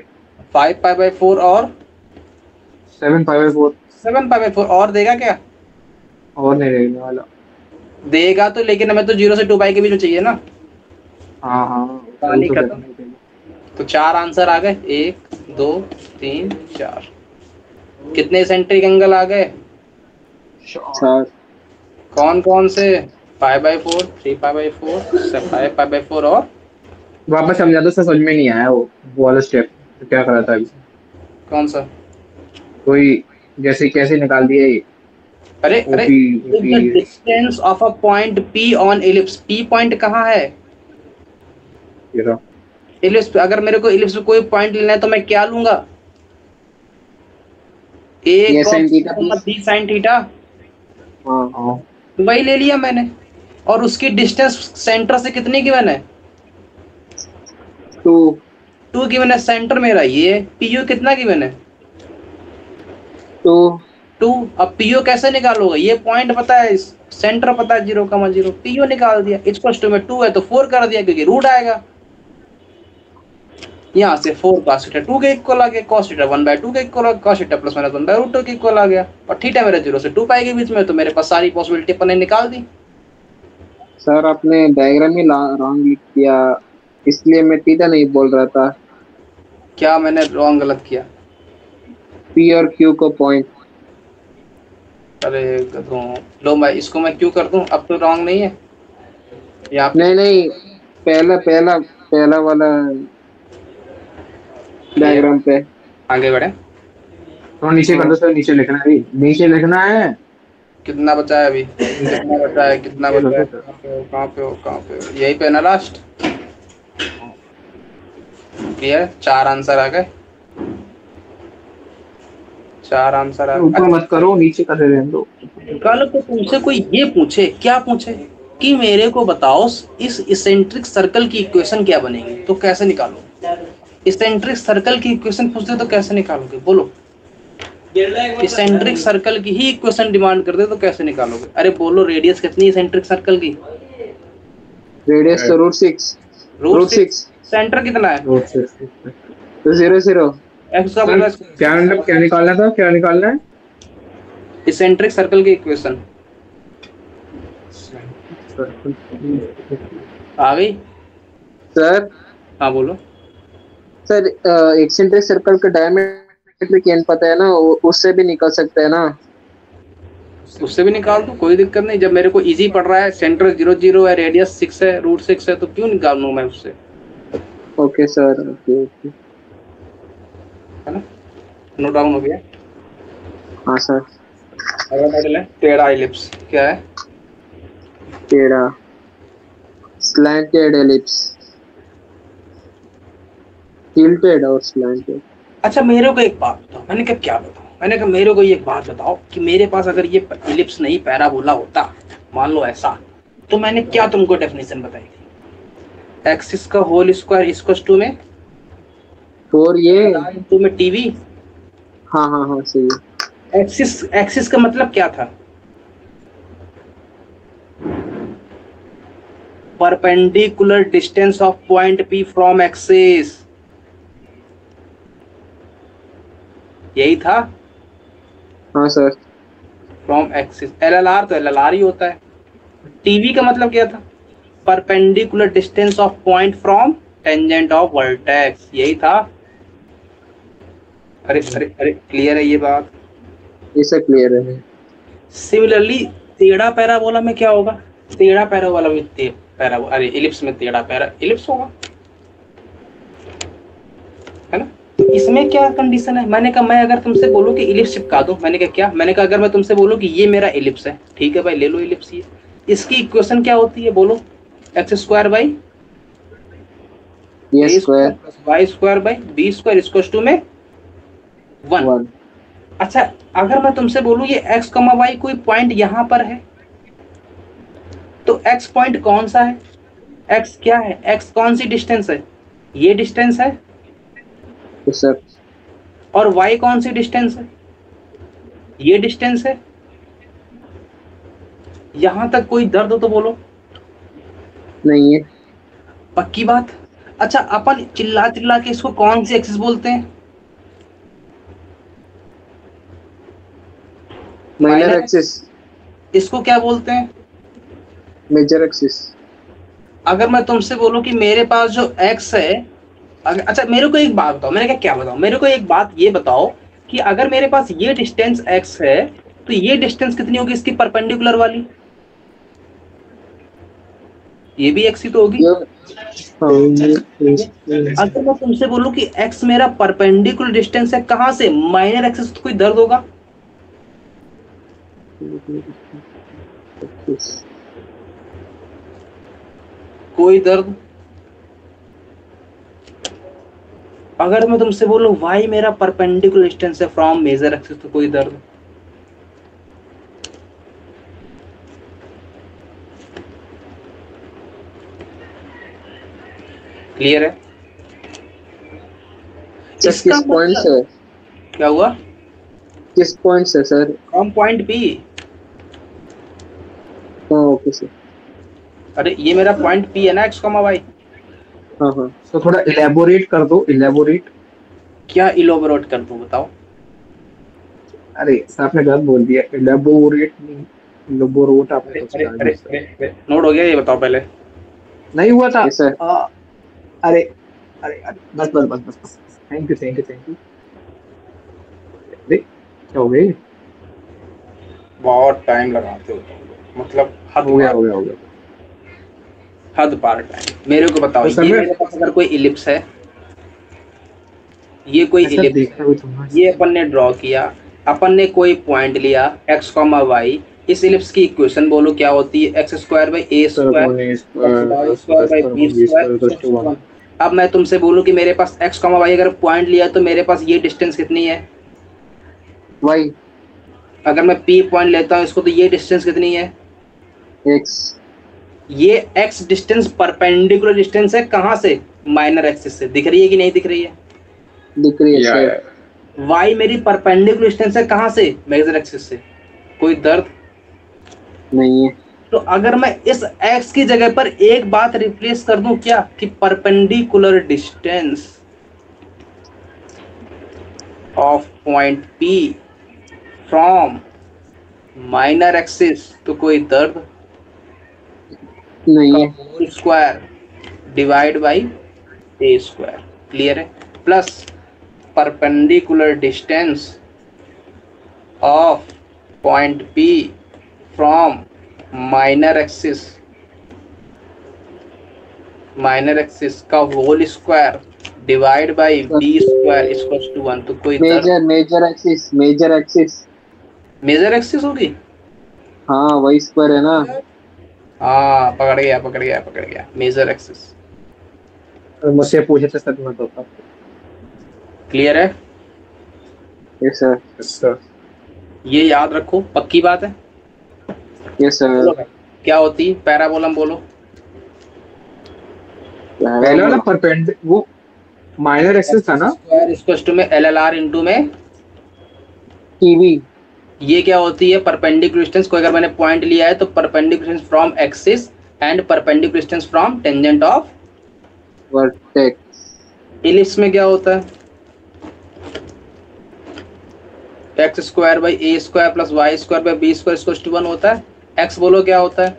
5π/4 और 7 5/4। 7π/4 और देगा क्या? और नहीं रहने वाला। देगा तो, लेकिन हमें तो 0 से 2 पाई के बीच में चाहिए ना। हाँ हाँ, वो कहानी तो खत्म। करना ही चाहिए। तो 4 आंसर आ गए, 1 2 3 4। कितने इसेंट्रिक एंगल आ गए? 4। कौन कौन से? 5/4, 3/4, 5/4 और वापस समझा दो, समझ में नहीं आया वो वाला स्टेप तो क्या करा था अभी। कौन सा? कोई जैसे कैसे निकाल दिया ये? अरे अरे, OP distance of a point P on ellipse. P point कहाँ है? एलिप्स पे। अगर मेरे को एलिप्स पे कोई पॉइंट लेना है तो मैं क्या लूंगा? A ये cos sin theta theta plus. B sin theta. हाँ वही ले लिया मैंने। और उसकी डिस्टेंस सेंटर से कितनी गिवन है? 2। 2 गिवन है। सेंटर मेरा ये है। PU कितना गिवन है? 2। 2। अब PO कैसे निकालोगे? ये पॉइंट पता है, सेंटर पता है 0,0, PO निकाल दिया। इक्वल टू में 2 है तो 4 कर दिया क्योंकि रूट आएगा। यहाँ से 4 cos थीटा 2 के इक्वल आ गया, cos थीटा 1/2 के इक्वल आ गया, cos थीटा प्लस माइनस 1/√2 के इक्वल आ गया। और थीटा मेरा 0 से 2 पाई के बीच में, तो मेरे पास सारी पॉसिबिलिटी अपन ने निकाल दी। सर आपने डायग्राम ही रॉन्ग लिख दिया, इसलिए मैं थीटा नहीं बोल रहा था। क्या मैंने रॉन्ग गलत किया? पी और क्यू को पॉइंट। अरे गधों, लो मैं इसको मैं क्यों कर दूं? अब तो रॉन्ग नहीं है यहाँ पे। नहीं, पहला पहला पहला वाला डायग्राम पे। आगे बढ़े। तो नीचे कर दो सर, नीचे लिखना है अभी, नीचे लिखना है। कितना बचा है अभी? कितना बचा है? कितना बचा है? कहाँ पे हो? कहाँ पे हो? यही पे ना लास्ट? क्लियर? 4 आंसर आ गए। 4 आंसर आ ऊपर गए। मत करो, नीचे कर रहने दो। कल को तुमसे कोई ये पूछे, क्या पूछे कि मेरे को बताओ इस इसेंट्रिक सर्कल की इक्वेशन क्या बनेगी, तो कैसे निकालो? इसेंट्रिक सर्कल की इक्वेशन पूछते तो कैसे निकालोगे? बोलो। इसेंट्रिक सर्कल की ही इक्वेशन डिमांड करते तो कैसे निकालोगे? अरे बोलो, रेडियस कितनी इसेंट्रिक सर्कल की? रेडियस तो √6। रूट 6। सेंटर कितना है? तो 0 0। एक्स का बोला। क्या निकालना था, क्या निकालना है? इसेंट्रिक सर्कल की इक्वेशन आ गई? सर हाँ बोलो। सर एक्सेंट्रिक सर्कल का डायमीटर n पता है ना, उससे भी निकल सकता है ना। उससे भी निकाल दो, कोई दिक्कत नहीं। जब मेरे को इजी पड़ रहा है, सेंटर 0 0 है, रेडियस 6 है, √6 है, तो क्यों निकालूं मैं उससे? Okay sir, okay. है ना? नोट डाउन हो गया? हाँ सर। अगला मॉडल है टेढ़ा एलिप्स। क्या है? टेढ़ा स्लैंटेड एलिप्स। टिल्टेड और स्लैंटेड। अच्छा मेरे को एक बात बताओ। मैंने कहा क्या बताओ? मैंने कहा मेरे को एक बात बताओ कि मेरे पास अगर ये एलिप्स नहीं पैराबोला होता, मान लो ऐसा, तो मैंने क्या तुमको डेफिनेशन बताई थी? एक्सिस का होल स्क्वायर इक्वल्स टू में 4 ये। टू में टीवी। हाँ सही है। एक्सिस का मतलब क्या था? Perpendicular distance of point P from axis, यही था। हाँ सर। From axis. LLR तो LLR ही होता है। टीवी का मतलब क्या था? Perpendicular distance of point from tangent of vertex, यही था। अरे अरे अरे, क्लियर है ये बात? ये सब क्लियर है। सिमिलरली टेढ़ा पैराबोला में क्या होगा? टेढ़ा पैराबोला में अरे एलिप्स में टेढ़ा एलिप्स होगा, है ना? इसमें क्या कंडीशन है? मैंने कहा मैं अगर तुमसे बोलूं कि एलिप्स चिपका दो, मैंने कहा क्या? मैंने कहा अगर मैं तुमसे बोलूं कि ये मेरा एलिप्स है, ठीक है भाई ले लो एलिप्स। ये इसकी इक्वेशन क्या होती है बोलो? x² बाई ये square y² by b² equals to में 1। अच्छा अगर मैं तुमसे बोलूं ये x, y कोई पॉइंट यहाँ पर है, तो x पॉइंट कौन सा है? x क्या है? x कौन सी डिस्टेंस है? ये डिस्टेंस है। सर। और y कौन सी डिस्टेंस है? ये डिस्टेंस है। यहां तक कोई दर्द हो तो बोलो। नहीं है। पक्की बात? अच्छा अपन चिल्ला चिल्ला के इसको कौन सी एक्सिस बोलते हैं? Minor axis. इसको क्या बोलते हैं? Major axis. अगर मैं तुमसे बोलूं कि मेरे पास जो x है अच्छा मेरे को एक बात बताओ, मैंने क्या बताऊं, मेरे को एक बात ये बताओ कि अगर मेरे पास ये डिस्टेंस x है तो ये डिस्टेंस कितनी होगी इसकी परपेंडिकुलर वाली? ये भी x ही तो होगी। अगर मैं तुमसे बोलूं कि x मेरा परपेंडिकुलर डिस्टेंस है कहां से, माइनर एक्सिस, तो कोई दर्द होगा? कोई दर्द? अगर मैं तुमसे बोलूं y मेरा परपेंडिकुलर डिस्टेंस है फ्रॉम मेजर एक्सिस, तो कोई दर्द? क्लियर है? किस पॉइंट से? क्या हुआ? किस पॉइंट से sir? From point B. Okay sir. अरे ये मेरा पॉइंट पी है ना, x, y। हाँ हाँ। तो थोड़ा इलेबोरेट कर दो, इलेबोरेट। क्या इलेबोरेट कर दूं, बताओ? अरे सर आपने गलत बोल दिया, इलेबोरेट नहीं, इलेबोरेट आपने तो अरे कहा अरे दूसरा। अरे नोट हो गया, ये बताओ पहले। नहीं हुआ था सर। अरे अरे अरे बस बस बस बस बस, thank you thank you thank you. अरे क्या हो गई? बहुत टाइम लगाते हो तुम, मतलब हद हो गया पार, हो गया हो गया। हद पार टाइम। मेरे को बताओ, तो सर ये मैं मेरे पास अगर कोई इलिप्स है, ये कोई सर इलिप्स देखता हूँ तुम्हारा। ये अपन ने ड्रॉ किया, अपन ने कोई पॉइंट लिया x, y। इस इलिप्स की इक्वेशन बोलो क्या होती है? x square by A square y square by B square. अब मैं तुमसे बोलूं कि मेरे पास x, y अगर पॉइंट लिया तो मेरे पास ये डिस्टेंस कितनी है? y। अगर मैं p पॉइंट लेता हूँ इसको, तो ये डिस्टेंस कितनी है? x। ये x डिस्टेंस परपेंडिकुलर डिस्टेंस है कहां से? माइनर एक्सिस से। दिख रही है कि नहीं दिख रही है? दिख रही है सर। y मेरी परपेंडिकुलर डिस्टेंस है कहां से? मेजर एक्सिस से। कोई दर्द नहीं है। तो अगर मैं इस x की जगह पर एक बात रिप्लेस कर दूं, क्या कि perpendicular distance of point P from minor axis, तो कोई दर्द नहीं है। Whole square divide by A square. Clear है? Plus perpendicular distance of point P from minor axis का whole square divide by B square equals to 1। तो कोई मेजर एक्सिस मेजर एक्सिस होगी। हाँ वही स्क्वायर है ना। हाँ पकड़ गया मेजर एक्सिस। मुझसे पूछे थे सर, मैं तो क्लियर है? Yes sir. Yes sir. ये याद रखो, पक्की बात है। Yes sir. क्या होती है पैराबोलम, बोलो? पहले वाला परपेंड वो माइनर एक्सिस था ना, स्क्वायर इक्वल्स टू में LLR इनटू में टीवी। ये क्या होती है? परपेंडिकुलर डिस्टेंस को अगर मैंने पॉइंट लिया है तो perpendicular distance from axis and perpendicular distance from tangent of vertex. Ellipse में क्या होता है? x square by A square plus Y square by B square equals to 1 होता है। x बोलो क्या होता है?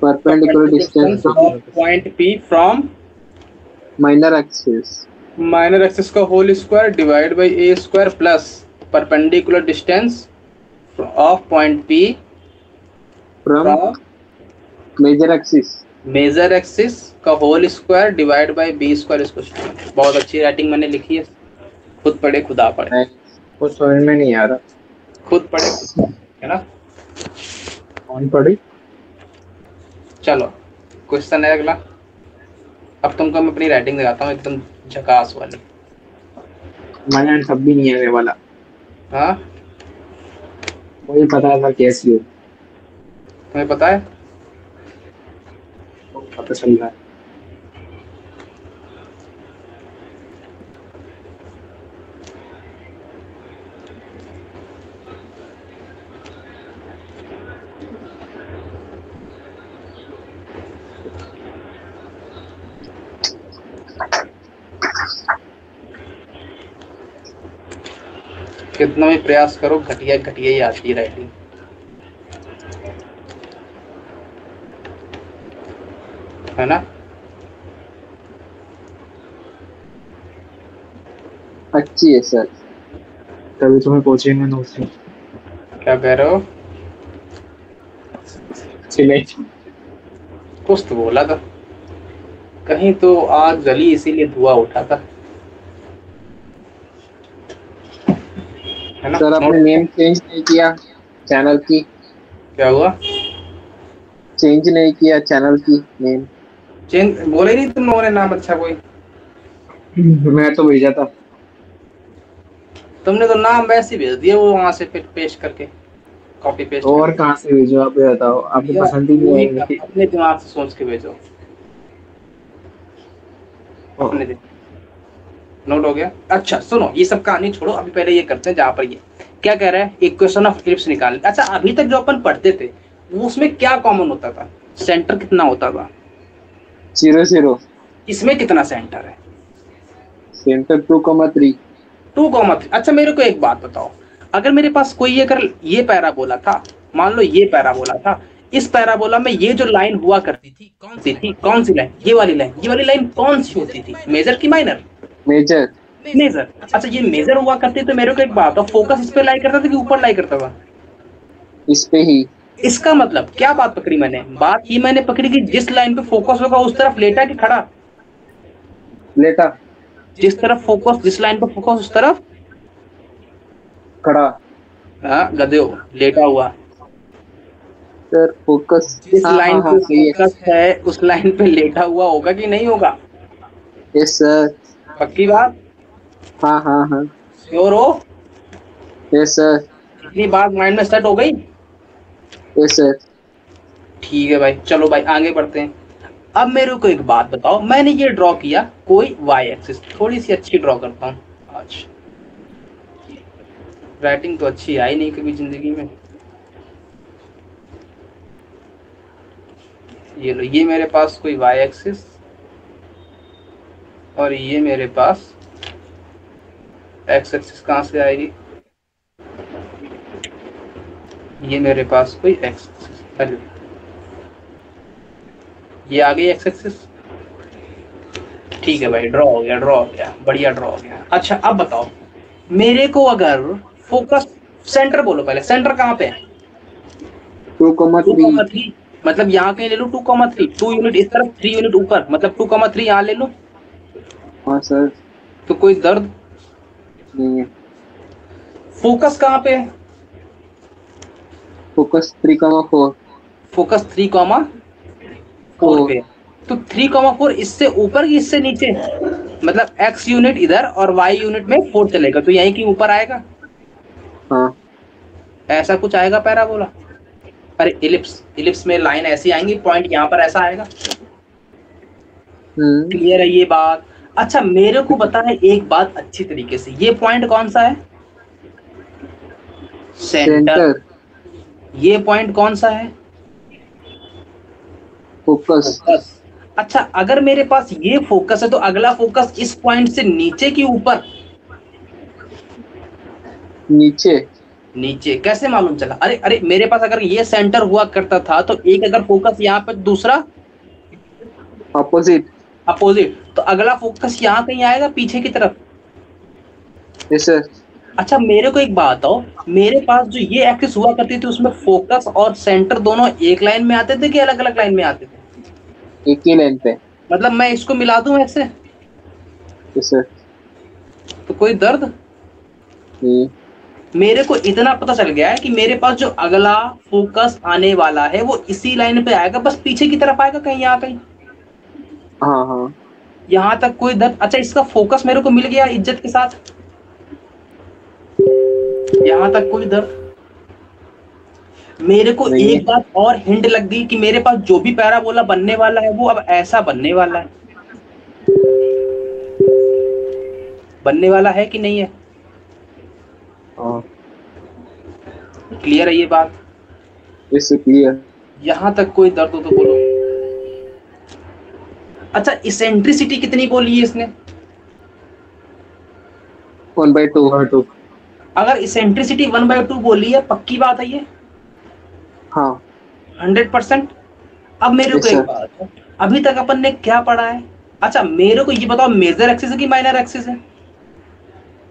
Perpendicular distance of point P from minor axis का whole square divide by A square plus perpendicular distance of point P from major axis का whole square divide by B square equal to 1। बहुत अच्छी राइटिंग मैंने लिखी है, खुद पढ़े खुदा पढ़े। कुछ समझ में नहीं आ रहा। खुद पढ़े है ना? कौन पढ़ी? चलो क्वेश्चन है अगला। अब तुमको मैं अपनी राइटिंग दिखाता हूँ एकदम झकास वाली। मैंने सब भी नहीं है ये वाला। हाँ मुझे पता था कैसी हो, तुम्हें पता है? पता चल रहा है। कितना भी प्रयास करो घटिया ही आती है राइटिंग, है ना? अच्छी है सर। तभी तुम्हें कोचिंग में नोट्स नहीं। क्या कह रहे हो? अच्छी नहीं। कुछ तो बोला था, कहीं तो आग जली इसीलिए धुआं उठा था, है ना? सर आपने नेम चेंज नहीं किया चैनल की? क्या हुआ? चेंज नहीं किया चैनल की नेम? चेंज बोले नहीं तुम लोगों ने नाम अच्छा कोई? मैं तो भेजा था। तुमने तो नाम वैसे ही भेज दिया वो वहां से फिर पेस्ट करके, कॉपी पेस्ट और करके। कहाँ से भेजो आप ये बताओ, आपको या पसंद ही नहीं वही का, आएगी। अपने दिमाग से सोच के भेजो, अपने दिमाग। नोट हो गया? अच्छा सुनो, ये सब कहानी छोड़ो, अभी पहले ये करते हैं जहाँ पर ये क्या कह रहा है, इक्वेशन ऑफ इलिप्स निकाल। अच्छा अभी तक जो अपन पढ़ते थे वो उसमें क्या कॉमन होता था? सेंटर कितना होता था? 0 0। इसमें कितना सेंटर है? सेंटर 2,3। 2,3। अच्छा मेरे को एक बात बताओ, अगर मेरे पास कोई अगर ये पैराबोला था, मान लो ये पैराबोला था, इस पैराबोला में ये जो लाइन हुआ करती थी कौन सी थी? कौन सी लाइन? ये वाली लाइन। ये वाली लाइन कौन सी होती थी, मेजर की माइनर? मेजर। मेजर। अच्छा ये मेजर हुआ करती तो मेरे को एक बात, फोकस इस पे लाई करता था कि ऊपर लाई करता था? इस पे ही। इसका मतलब क्या बात पकड़ी मैंने? बात ये मैंने पकड़ी कि जिस लाइन पे फोकस होगा उस तरफ लेटा कि खड़ा? लेटा। जिस तरफ फोकस, जिस लाइन पे फोकस उस तरफ खड़ा। हाँ गधे हो, लेटा हुआ। Sir focus. जिस हाँ लाइन हाँ पे हाँ सही है। फोकस है उस लाइन पे लेटा हुआ होगा कि नहीं होगा? Yes sir. पक्की बात? हाँ हाँ हाँ। श्योर हो? Yes sir. इतनी बात माइंड में सेट हो गई? Yes sir. ठीक है भाई, चलो भाई आगे बढ़ते हैं। अब मेरे को एक बात बताओ, मैंने ये ड्रॉ किया कोई वाई एक्सिस, थोड़ी सी अच्छी ड्रॉ करता हूँ आज। राइटिंग तो अच्छी आई नहीं कभी जिंदगी में। ये लो, ये मेरे पास कोई वाई एक्सिस और ये मेरे पास एक्स एक्सिस। कहाँ से आएगी? ये मेरे पास कोई एक्स एक्सिस, ये आ गई एक्स एक्सिस। ठीक है भाई, ड्रॉ हो गया, ड्रॉ हो गया, बढ़िया ड्रॉ हो गया। अच्छा अब बताओ मेरे को, अगर फोकस सेंटर बोलो पहले, सेंटर कहाँ पे है? 2,3। 2,3। मतलब यहाँ कहीं ले लो 2,3, 2 यूनिट इस तरफ 3 यूनिट ऊपर, मतलब 2,3 यहाँ ले लो। हाँ सर। तो कोई दर्द नहीं है। फोकस कहाँ पे है? फोकस 3,4। फोकस 3,4 पे। तो 3,4 इससे ऊपर कि इससे नीचे? मतलब x यूनिट इधर और y यूनिट में 4 चलेगा, तो यहीं की ऊपर आएगा। हाँ। ऐसा कुछ आएगा पैराबोला? अरे इलिप्स, इलिप्स में लाइन ऐसी आएंगी, पॉइंट यहाँ पर ऐसा आएगा। क्लियर है ये बात? अच्छा मेरे को बता है एक बात अच्छी तरीके से, ये पॉइंट कौन सा है? सेंटर। ये पॉइंट कौन सा है? फोकस। अच्छा अगर मेरे पास ये फोकस है तो अगला फोकस इस पॉइंट से नीचे की ऊपर? नीचे। नीचे कैसे मालूम चला? अरे अरे मेरे पास अगर ये सेंटर हुआ करता था तो एक अगर फोकस यहाँ पे, दूसरा अपोजिट। अपोजिट, तो अगला फोकस यहाँ कहीं आएगा पीछे की तरफ। Yes sir. अच्छा मेरे को एक बात बताओ, मेरे पास जो ये एक्सिस हुआ करती थी उसमें फोकस और सेंटर दोनों एक लाइन में आते थे कि अलग अलग लाइन में आते थे? एक ही लाइन पे। मतलब मैं इसको मिला दूं ऐसे? Yes sir. तो कोई दर्द? नहीं। मेरे को इतना पता चल गया है कि मेरे पास जो अगला फोकस आने वाला है वो इसी लाइन पे आएगा, बस पीछे की तरफ आएगा, कहीं यहाँ कहीं। हाँ हाँ। यहाँ तक कोई दर्द? अच्छा इसका फोकस मेरे को मिल गया इज्जत के साथ, यहाँ तक कोई दर्द? मेरे को एक बात और हिंट लग गई कि मेरे पास जो भी पैराबोला बनने वाला है वो अब ऐसा बनने वाला है। बनने वाला है कि नहीं है? क्लियर है ये बात? इससे क्लियर। यहाँ तक कोई दर्द हो तो बोलो। अच्छा इसेंट्रिसिटी कितनी बोली है इसने? 1/2। अगर इसेंट्रिसिटी 1/2 बोली है, पक्की बात है ये? हाँ 100%। अब मेरे को एक बात है, अभी तक अपन ने क्या पढ़ा है? अच्छा मेरे को ये बताओ, मेजर एक्सिस है कि माइनर एक्सिस है?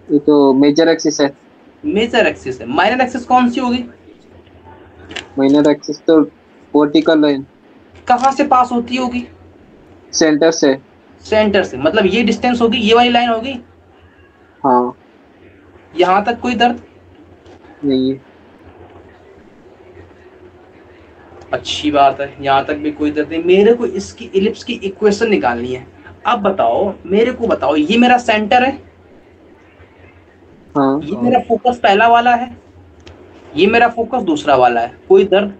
ये तो मेजर एक्सिस है। मेजर एक्सिस है। माइनर एक्सिस कौन सी होगी? माइनर एक्सिस तो वर्टिकल लाइन कहाँ से पास होती होगी? सेंटर से। सेंटर से, मतलब ये डिस्टेंस होगी, ये वाली लाइन होगी। हाँ। यहां तक कोई दर्द? नहीं है। अच्छी बात है, यहां तक भी कोई दर्द नहीं। मेरे को इसकी इलिप्स की इक्वेशन निकालनी है। अब बताओ, मेरे को बताओ, ये मेरा सेंटर है, हाँ। ये मेरा फोकस पहला वाला है, ये मेरा फोकस दूसरा वाला है, कोई दर्द?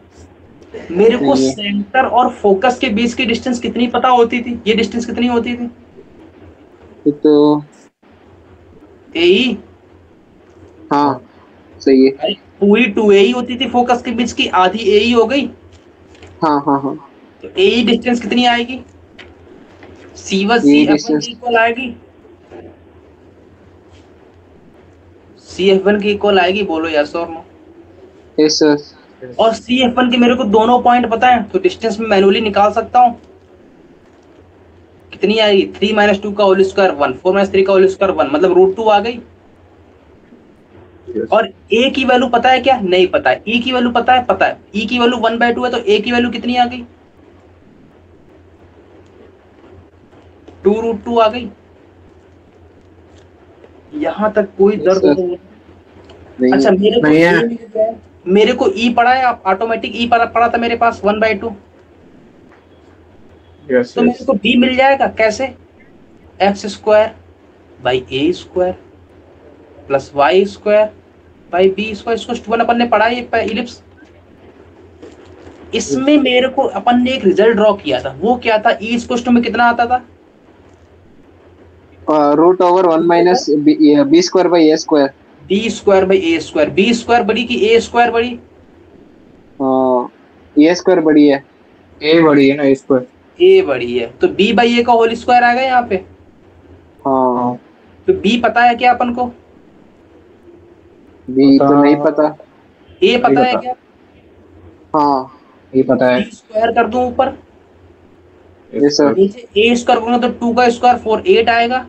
मेरे को नहीं है। सेंटर और फोकस के बीच की डिस्टेंस कितनी पता होती थी? ये डिस्टेंस कितनी होती थी? ये तो ए, हाँ सही है। पूरी 2 होती थी फोकस के बीच की, आधी ए हो गई। हाँ हाँ हाँ। तो ए डिस्टेंस कितनी आएगी? C1 ये CF1 की डिस्टेंस। इक्वल आएगी। CF1 की इक्वल आएगी, बोलो यस और नो। Yes sir. और CF1 के मेरे को दोनों पॉइंट पता है, तो डिस्टेंस में मैनुअली निकाल सकता हूँ। कितनी आएगी? 3 - 2 का होल स्क्वायर 1, 4 - 3 का होल स्क्वायर 1, मतलब √2 आ गई। और ए की वैल्यू पता है क्या? नहीं पता है। ई की वैल्यू पता है? पता है। ई की वैल्यू 1/2 है, तो ए की वैल्यू कितनी आ गई? 2√2 आ गई। यहां तक कोई दर्द सर नहीं है। नहीं अच्छा, मेरे को नहीं है। ए मिल गया है। मेरे को ई पढ़ा है, ऑटोमेटिक ई पढ़ा था मेरे पास 1/2। यस तो मेरे यस को बी मिल जाएगा कैसे? x² / a² + y² / b² इसको 1 अपन ने पढ़ा है इलिप्स। इसमें मेरे को अपन ने एक रिजल्ट ड्रॉ किया था, वो क्या था? ई स्क्वायर में कितना आता था? √1 - b² / a²। b² / a²। b² बड़ी कि a² बड़ी? a² बड़ी है। ए बड़ी है ना इस पर। a बड़ी है, तो b/a का होल स्क्वायर आ गया यहाँ पे। हाँ। तो b पता है क्या अपन को? बी तो नहीं पता। a पता है क्या? हाँ। ये पता है। b² कर दूं ऊपर, यस सर। नीचे a² करूंगा तो 2 का स्क्वायर 4, 8 आएगा।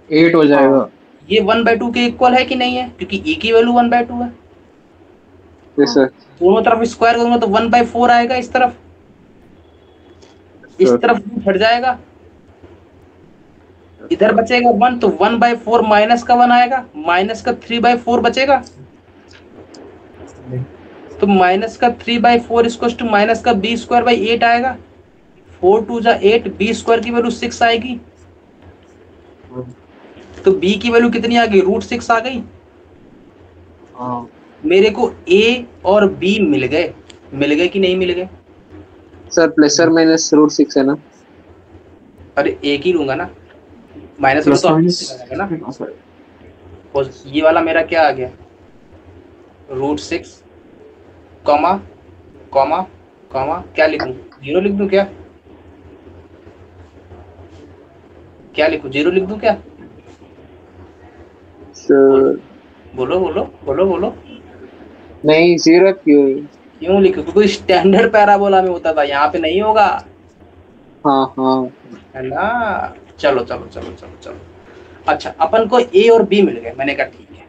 8 हो जाएगा। ये 1/2 के इक्वल है कि नहीं है? क्योंकि e की वैल्यू 1/2 है। Yes sir. दोनों तरफ स्क्वायर करूंगा तो 1/4 आएगा इस तरफ, इस तरफ हट जाएगा, इधर बचेगा 1, तो 1/4 माइनस का 1 आएगा, माइनस का 3/4 बचेगा। तो माइनस का 3/4 इक्वल टू माइनस का b²/8 आएगा। 4 × 2 = 8, b² की वैल्यू 6 आएगी। तो b की वैल्यू कितनी आ गई? √6 आ गई। हाँ मेरे को a और b मिल गए कि नहीं मिल गए? सर ±√6 है ना। अरे एक ही लूंगा ना, माइनस प्लस तो माइनस। ना। और ये वाला मेरा क्या आ गया? √6, कॉमा कॉमा कॉमा, क्या लिखूं? 0 लिख दूं क्या? क्या लिखूं? 0 लिख दूं क्या? सर बोलो बोलो बोलो बोलो। नहीं 0 क्यों। क्यों लिखूं? क्योंकि स्टैंडर्ड पैराबोला में होता था, यहाँ पे नहीं होगा, हाँ हाँ। है ना? चलो चलो चलो चलो चलो। अच्छा, अपन को ए और बी मिल गए। मैंने कहा ठीक है।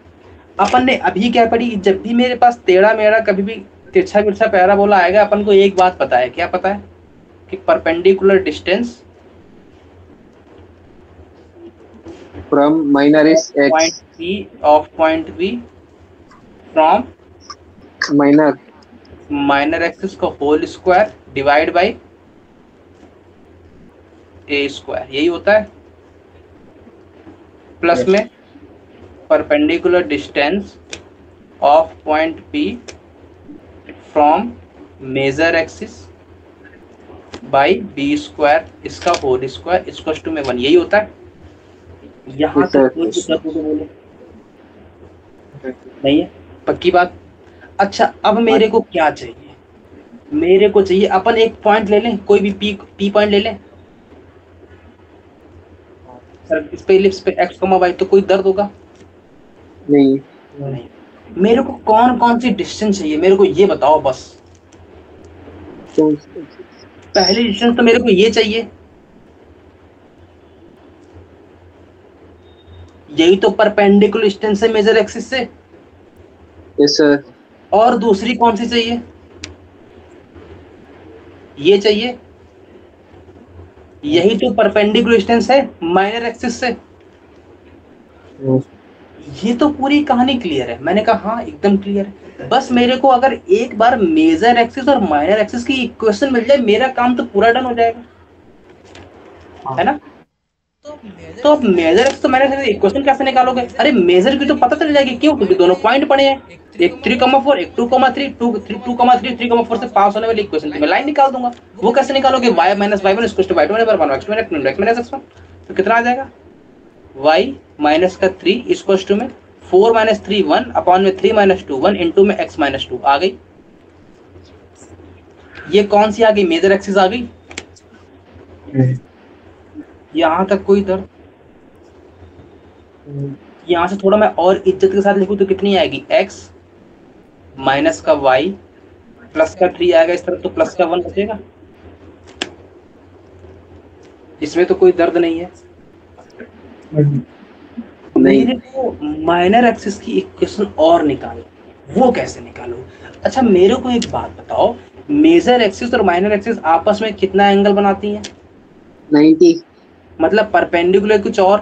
अपन ने अभी क्या पढ़ी? जब भी मेरे पास टेढ़ा मेढ़ा कभी भी तिरछा बिरछा पैराबोला आएगा, अपन को एक बात पता है। क्या पता है? कि perpendicular distance from minor is X. Point B from minor axis का whole square divide by a², यही होता है। प्लस में perpendicular distance of point P from major axis by b², इसका होल स्क्वायर इक्वल टू में 1, यही होता है। यहाँ तक कोई दिक्कत हो तो बोलो। नहीं है? पक्की बात। अच्छा, अब मेरे को क्या चाहिए? मेरे को चाहिए, अपन एक पॉइंट ले लें, कोई भी p पॉइंट ले लें सर, इस पे इलिप्स पे x, y, तो कोई दर्द होगा? नहीं। मेरे को कौन कौन सी डिस्टेंस चाहिए, मेरे को ये बताओ बस। पहली डिस्टेंस तो मेरे को ये चाहिए, यही तो परपेंडिकुलर डिस्टेंस है मेजर एक्सिस से। Yes sir. और दूसरी कौन सी चाहिए? ये चाहिए। यही तो परपेंडिकुलर डिस्टेंस है माइनर एक्सिस से। ये तो पूरी कहानी क्लियर है। मैंने कहा हाँ एकदम क्लियर है। बस मेरे को अगर एक बार मेजर एक्सिस और माइनर एक्सिस की इक्वेशन मिल जाए, मेरा काम तो पूरा डन हो जाएगा, है ना? तो अब मेजर एक्सिस तो माइनर एक्सिस इक्वेशन कैसे निकालोगे? अरे मेजर की तो पता चल जाएगी, क्यों? क्योंकि दोनों पॉइंट पड़े हैं, एक 3,4, एक 2,3, 2,3, 3,4 से पास होने वाली इक्वेशन की मैं लाइन निकाल दूंगा। वो कैसे निकालोगे? y minus y1 equal to y2 पर 1 x माइनस x1। तो कितना आ जाएगा? y माइनस का 3 इक्वल टू में 4 माइनस 3 1 अपॉन में 3 माइनस 2 1 इंटू में x माइनस 2 आ गई। ये कौन सी आ गई? मेजर एक्सिस आ गई। यहां तक कोई दर्द? यहां से थोड़ा मैं और इज्जत के साथ लिखूं तो कितनी आएगी? x माइनस का y प्लस का 3 आएगा इस तरफ, तो प्लस का 1 बचेगा। इसमें तो कोई दर्द नहीं है। मेरे को माइनर एक्सिस की इक्वेशन और निकालो, वो कैसे निकालो? अच्छा मेरे को एक बात बताओ, मेजर एक्सिस और माइनर एक्सिस आपस में कितना एंगल बनाती हैं? 90। मतलब परपेंडिकुलर कुछ और?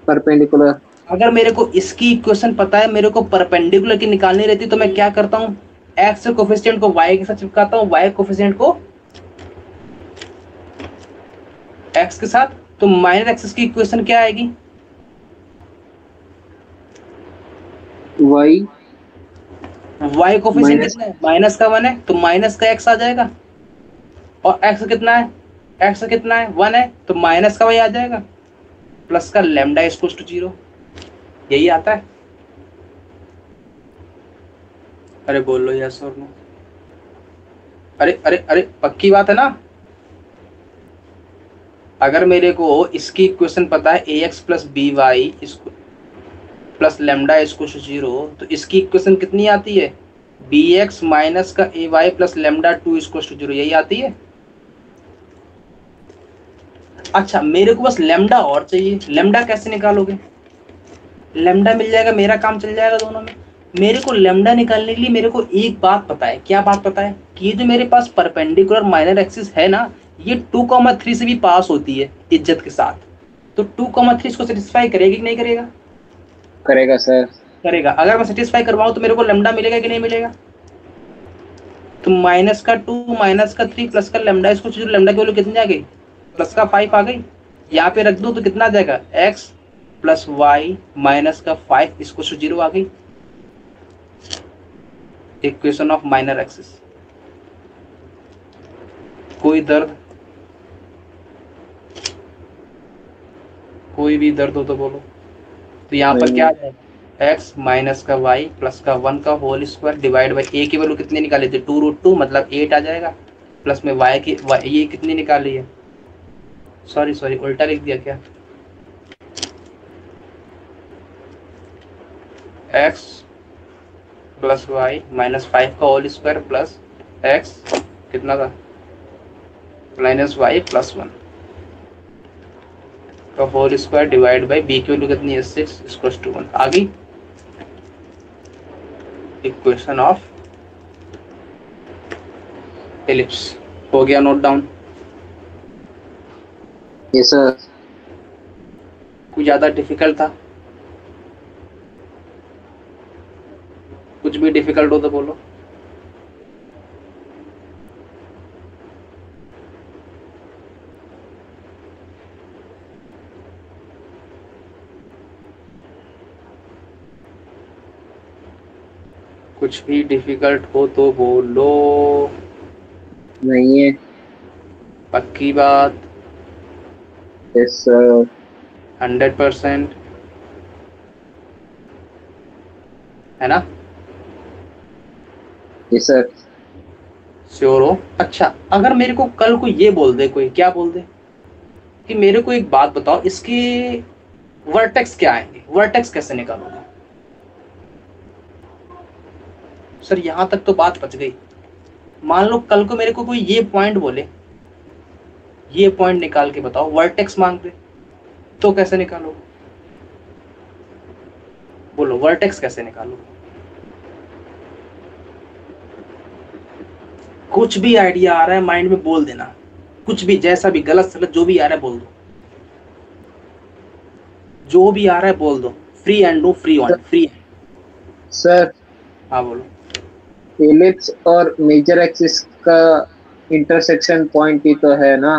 परपेंडिकुलर। अगर मेरे को इसकी इक्वेशन पता है, मेरे को परपेंडिकुलर की निकालनी रहती, तो मैं क्या करता हूँ? एक्स कोफिशिएंट को y के साथ चिपकाता हूँ, y कोफिशिएंट को x के साथ। तो माइनर एक्सिस की इक्वेशन क्या आएगी? y कोफिशिएंट कितना है? माइनस का 1 है, तो माइनस का x आ जाएगा। और x कितना है? x कितना है? 1 है, तो माइनस का y आ जाएगा, प्लस का लैम्डा इज इक्वल टू 0। यही आता है। अरे बोल लो यस और नो। अरे अरे अरे पक्की बात है ना? अगर मेरे को इसकी इक्वेशन पता है ax plus b y plus lambda equal to 0, तो इसकी इक्वेशन कितनी आती है? bx माइनस का ay plus lambda 2 equal to 0। यही आती है। अच्छा मेरे को बस लैम्डा और चाहिए। लैम्डा कैसे निकालोगे? लैम्डा मिल जाएगा, मेरा काम चल जाएगा दोनों में। मेरे को लैम्डा निकालने के लिए मेरे को एक बात पता है। क्या बात पता है? कि ये जो मेरे पास परपेंडिकुलर माइनर एक्सिस है ना, ये 2,3 से भी पास होती है इज्जत के साथ। तो 2,3 इसको सेटिस्फाई करेगी कि नहीं करेगा? करेगा सर। करेगा। अगर मैं सेटिस्फाई करवाऊं तो मेरे को लैम्डा मिलेगा कि नहीं मिलेगा? तो माइनस का 2 माइनस का 3 प्लस का लैम्डा इसको, लैम्डा की वैल्यू कितनी आ गई? प्लस का 5 आ गई। यहाँ पे रख दो तो कितना आ जाएगा? x प्लस वाई माइनस का 5 इसको 0 आ गई। Equation of minor axis. कोई दर्द? कोई भी दर्द हो तो बोलो। तो यहाँ पर क्या आ जाएगा? x माइनस का y प्लस का 1 का whole square divide by a की वैल्यू कितनी निकाली थी? 2√2 मतलब 8 आ जाएगा। प्लस में y की ये कितनी निकाली है? सॉरी उल्टा लिख दिया क्या? x प्लस वाई माइनस 5 का होल स्क्वायर प्लस x कितना था? माइनस वाई प्लस 1 का whole square divide by b की वैल्यू कितनी है? 6 इक्वल टू 1 आ गई। इक्वेशन ऑफ एलिप्स हो गया नोट डाउन? Yes sir. कुछ ज्यादा डिफिकल्ट था? कुछ भी डिफिकल्ट हो तो बोलो। कुछ भी डिफिकल्ट हो तो बोलो। नहीं है। पक्की बात? Yes sir. 100% है ना? Yes sir. श्योर हो? अच्छा अगर मेरे को कल को ये बोल दे, कोई क्या बोल दे कि मेरे को एक बात बताओ, इसके वर्टेक्स क्या आएंगे? वर्टेक्स कैसे निकालोगे? सर यहां तक तो बात बच गई। मान लो कल को मेरे को कोई ये पॉइंट बोले, ये पॉइंट निकाल के बताओ, वर्टेक्स मांग दे, तो कैसे निकालोगे? बोलो वर्टेक्स कैसे निकालो? कुछ भी आइडिया आ रहा है माइंड में बोल देना, कुछ भी, जैसा भी, गलत सलत जो भी आ रहा है बोल दो, जो भी आ रहा है बोल दो। Free and no free on free. Sir हाँ बोलो। एलिप्स और मेजर एक्सिस का इंटरसेक्शन पॉइंट ही तो है ना,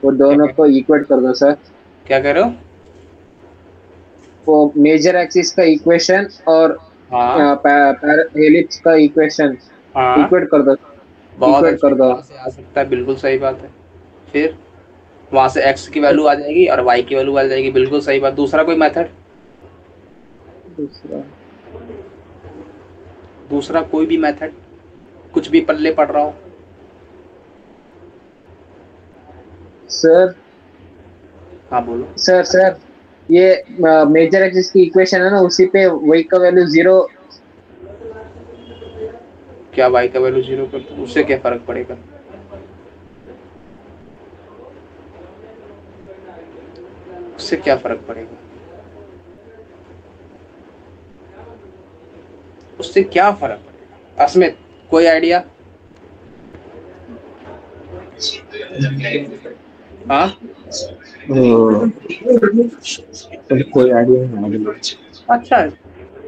वो दोनों को इक्वेट कर दो सर। क्या कह रहे हो? वो मेजर एक्सिस का इक्वेशन और हाँ एलिप्स का इक्वेशन हाँ, इक्वेट कर दो, बहुत इक्वेट अच्छा, कर दो। वहां से आ सकता है, बिल्कुल सही बात है। फिर वहां से x की वैल्यू आ जाएगी और y की वैल्यू आ जाएगी, बिल्कुल सही बात। दूसरा कोई मेथड? दूसरा दूसरा कोई भी मेथड, कुछ भी पल्ले पड़ रहा हो? सर, हाँ बोलो। सर ये मेजर एक्सिस की इक्वेशन है ना, उसी पे y का वैल्यू 0। क्या y का वैल्यू 0 कर दो, उससे क्या फर्क पड़ेगा? उससे क्या फर्क पड़ेगा? उससे क्या फर्क पड़ेगा? अस्मित कोई आइडिया? हाँ कोई आइडिया नहीं। अच्छा,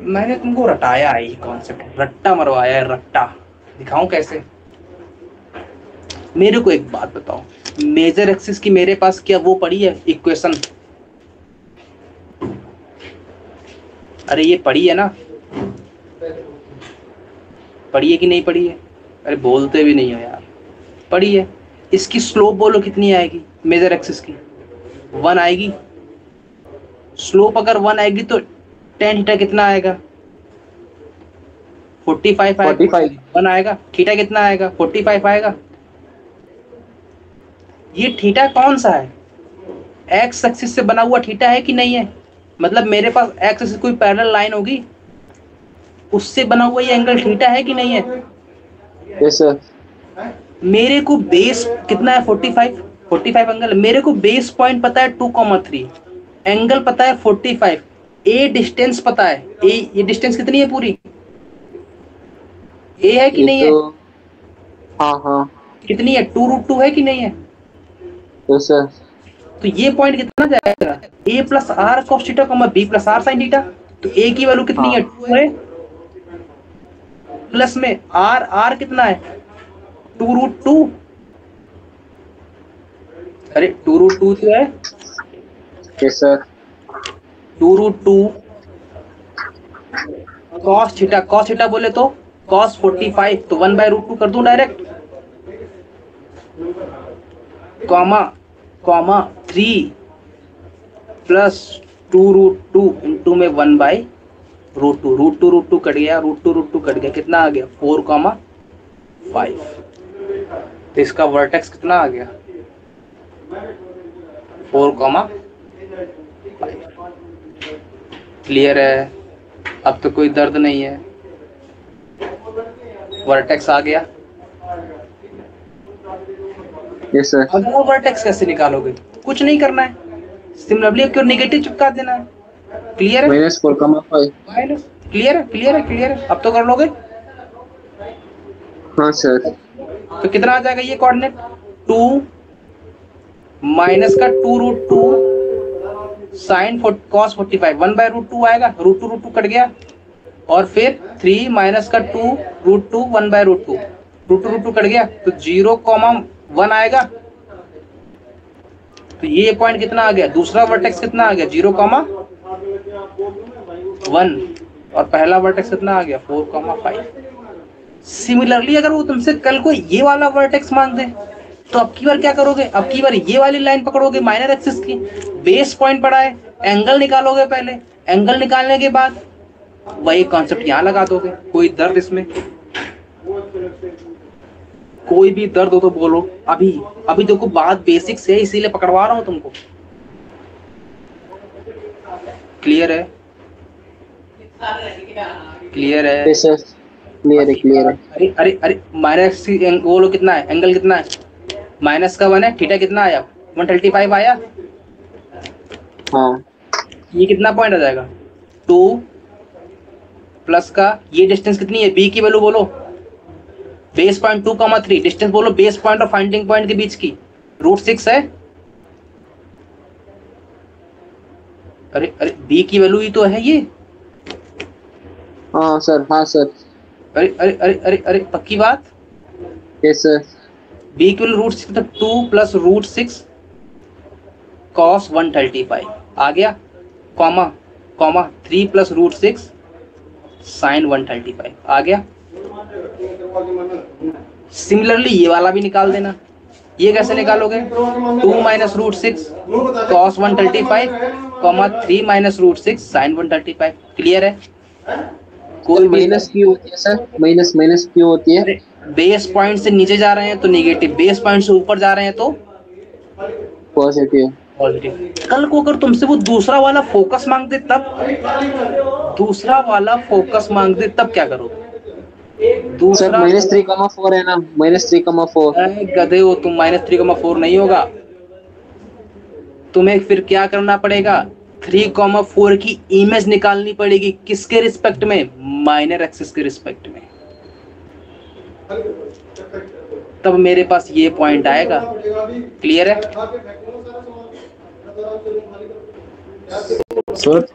मैंने तुमको रटाया है, ये कॉन्सेप्ट रट्टा मरवाया है, रट्टा। दिखाऊं कैसे? मेरे को एक बात बताओ, मेजर एक्सिस की मेरे पास क्या वो पड़ी है इक्वेशन? अरे ये पड़ी है ना, पड़ी है कि नहीं पड़ी है? अरे बोलते भी नहीं हो यार। पड़ी है। इसकी स्लोप बोलो कितनी आएगी मेजर एक्सिस की? 1 आएगी। स्लोप अगर 1 आएगी तो tan थीटा कितना आएगा? 45 आएगा। 45 1 आएगा। थीटा कितना आएगा? 45 आएगा। ये थीटा कौन सा है? एक्स एक्सिस से बना हुआ थीटा है कि नहीं है? मतलब मेरे पास एक्स एक्सिस कोई पैरेलल लाइन होगी, उससे बना हुआ ये एंगल थीटा है कि नहीं है? Yes sir. मेरे को बेस कितना है? 45 एंगल। मेरे को बेस पॉइंट पता है 2,3, एंगल पता है 45, ए डिस्टेंस पता है। ए, ये डिस्टेंस कितनी है पूरी? ए है कि ये नहीं तो है? हाँ कितनी है? 2√2 है कि नहीं है? Yes sir. तो ये पॉइंट कितना जाएगा? A plus R cos theta comma B plus R sine theta. तो ए की वैल्यू कितनी है? 2 है। प्लस में आर कितना है? 2√2। अरे 2√2 तो है। Yes sir. 2√2 कॉस थीटा बोले तो कॉस 45, तो 1/√2 कर दूं डायरेक्ट, कॉमा 3 प्लस 2√2 इंटू में 1/√2। √2 कट गया, √2 कट गया, कितना आ गया? 4,5। तो इसका वर्टेक्स कितना आ गया? 4,5। क्लियर है? अब तो कोई दर्द नहीं है, वर्टेक्स आ गया। Yes sir. अब वो वर्टेक्स कैसे निकालोगे? कुछ नहीं करना है, सिमिलरली क्यों नेगेटिव चिपका देना है। क्लियर है? -4,5। क्लियर है। अब तो कर लोगे। हाँ सर। तो कितना आ जाएगा ये कोऑर्डिनेट? 2 माइनस का 2√2 साइन कॉस 45, 1/√2 आएगा। √2 कट गया, और फिर 3 माइनस का 2√2 1/√2, √2 कट गया, तो 0,1 आएगा। तो ये पॉइंट कितना आ गया? दूसरा वर्टेक्स कितना आ गया? 0,1। और पहला वर्टेक्स कितना आ गया? 4,5। सिमिलरली अगर वो तुमसे कल को ये वाला वर्टेक्स मांग दे, तो अब की बार क्या करोगे? अब की बार ये वाली लाइन पकड़ोगे माइनर एक्सिस की, बेस पॉइंट पड़ा है, एंगल निकालोगे पहले, एंगल निकालने के बाद वही कॉन्सेप्ट यहाँ लगा दोगे। कोई दर्द इसमें? कोई भी दर्द हो तो बोलो। अभी देखो बात बेसिक से है, इसीलिए पकड़वा रहा हूं तुमको। क्लियर है? क्लियर है? Yes sir. क्लियर है। अरे माइनस वो लो, कितना है एंगल? कितना है? माइनस का 1 है। थीटा कितना आया? 135 आया। हाँ। ये कितना पॉइंट आ जाएगा? 2 प्लस का ये डिस्टेंस कितनी है, बी की वैल्यू बोलो, बेस पॉइंट 2,3, डिस्टेंस बोलो बेस पॉइंट और फाइंडिंग पॉइंट के बीच की, √6 है। अरे अरे बी की वैल्यू ही तो है ये। हाँ सर, हाँ सर। अरे अरे अरे अरे अरे पक्की बात। Yes sir. बी की वैल्यू √6 तो 2 + √6 cos 135 आ गया, कॉमा कॉमा 3 + √6 sin 135 आ गया। सिमिलरली ये वाला भी निकाल देना। ये कैसे निकालोगे, 2 - √6 cos 135, 3 - √6 sin 135। क्लियर है? कोई माइनस क्यों होती है सर, माइनस माइनस क्यों होती है? बेस पॉइंट से नीचे जा रहे हैं तो नेगेटिव, बेस पॉइंट से ऊपर जा रहे हैं तो पॉजिटिव। पॉजिटिव। कल को अगर तुमसे वो दूसरा वाला फोकस मांगते तब, दूसरा वाला फोकस मांगते तब क्या करोगे? दूसरा -3,4 है ना, -3,4। गधे हो तुम, -3,4 नहीं होगा। तुम्हें फिर क्या करना पड़ेगा, 3,4 की इमेज निकालनी पड़ेगी। किसके रिस्पेक्ट में, माइनर एक्सिस के रिस्पेक्ट में। तब मेरे पास ये पॉइंट आएगा। क्लियर है सर?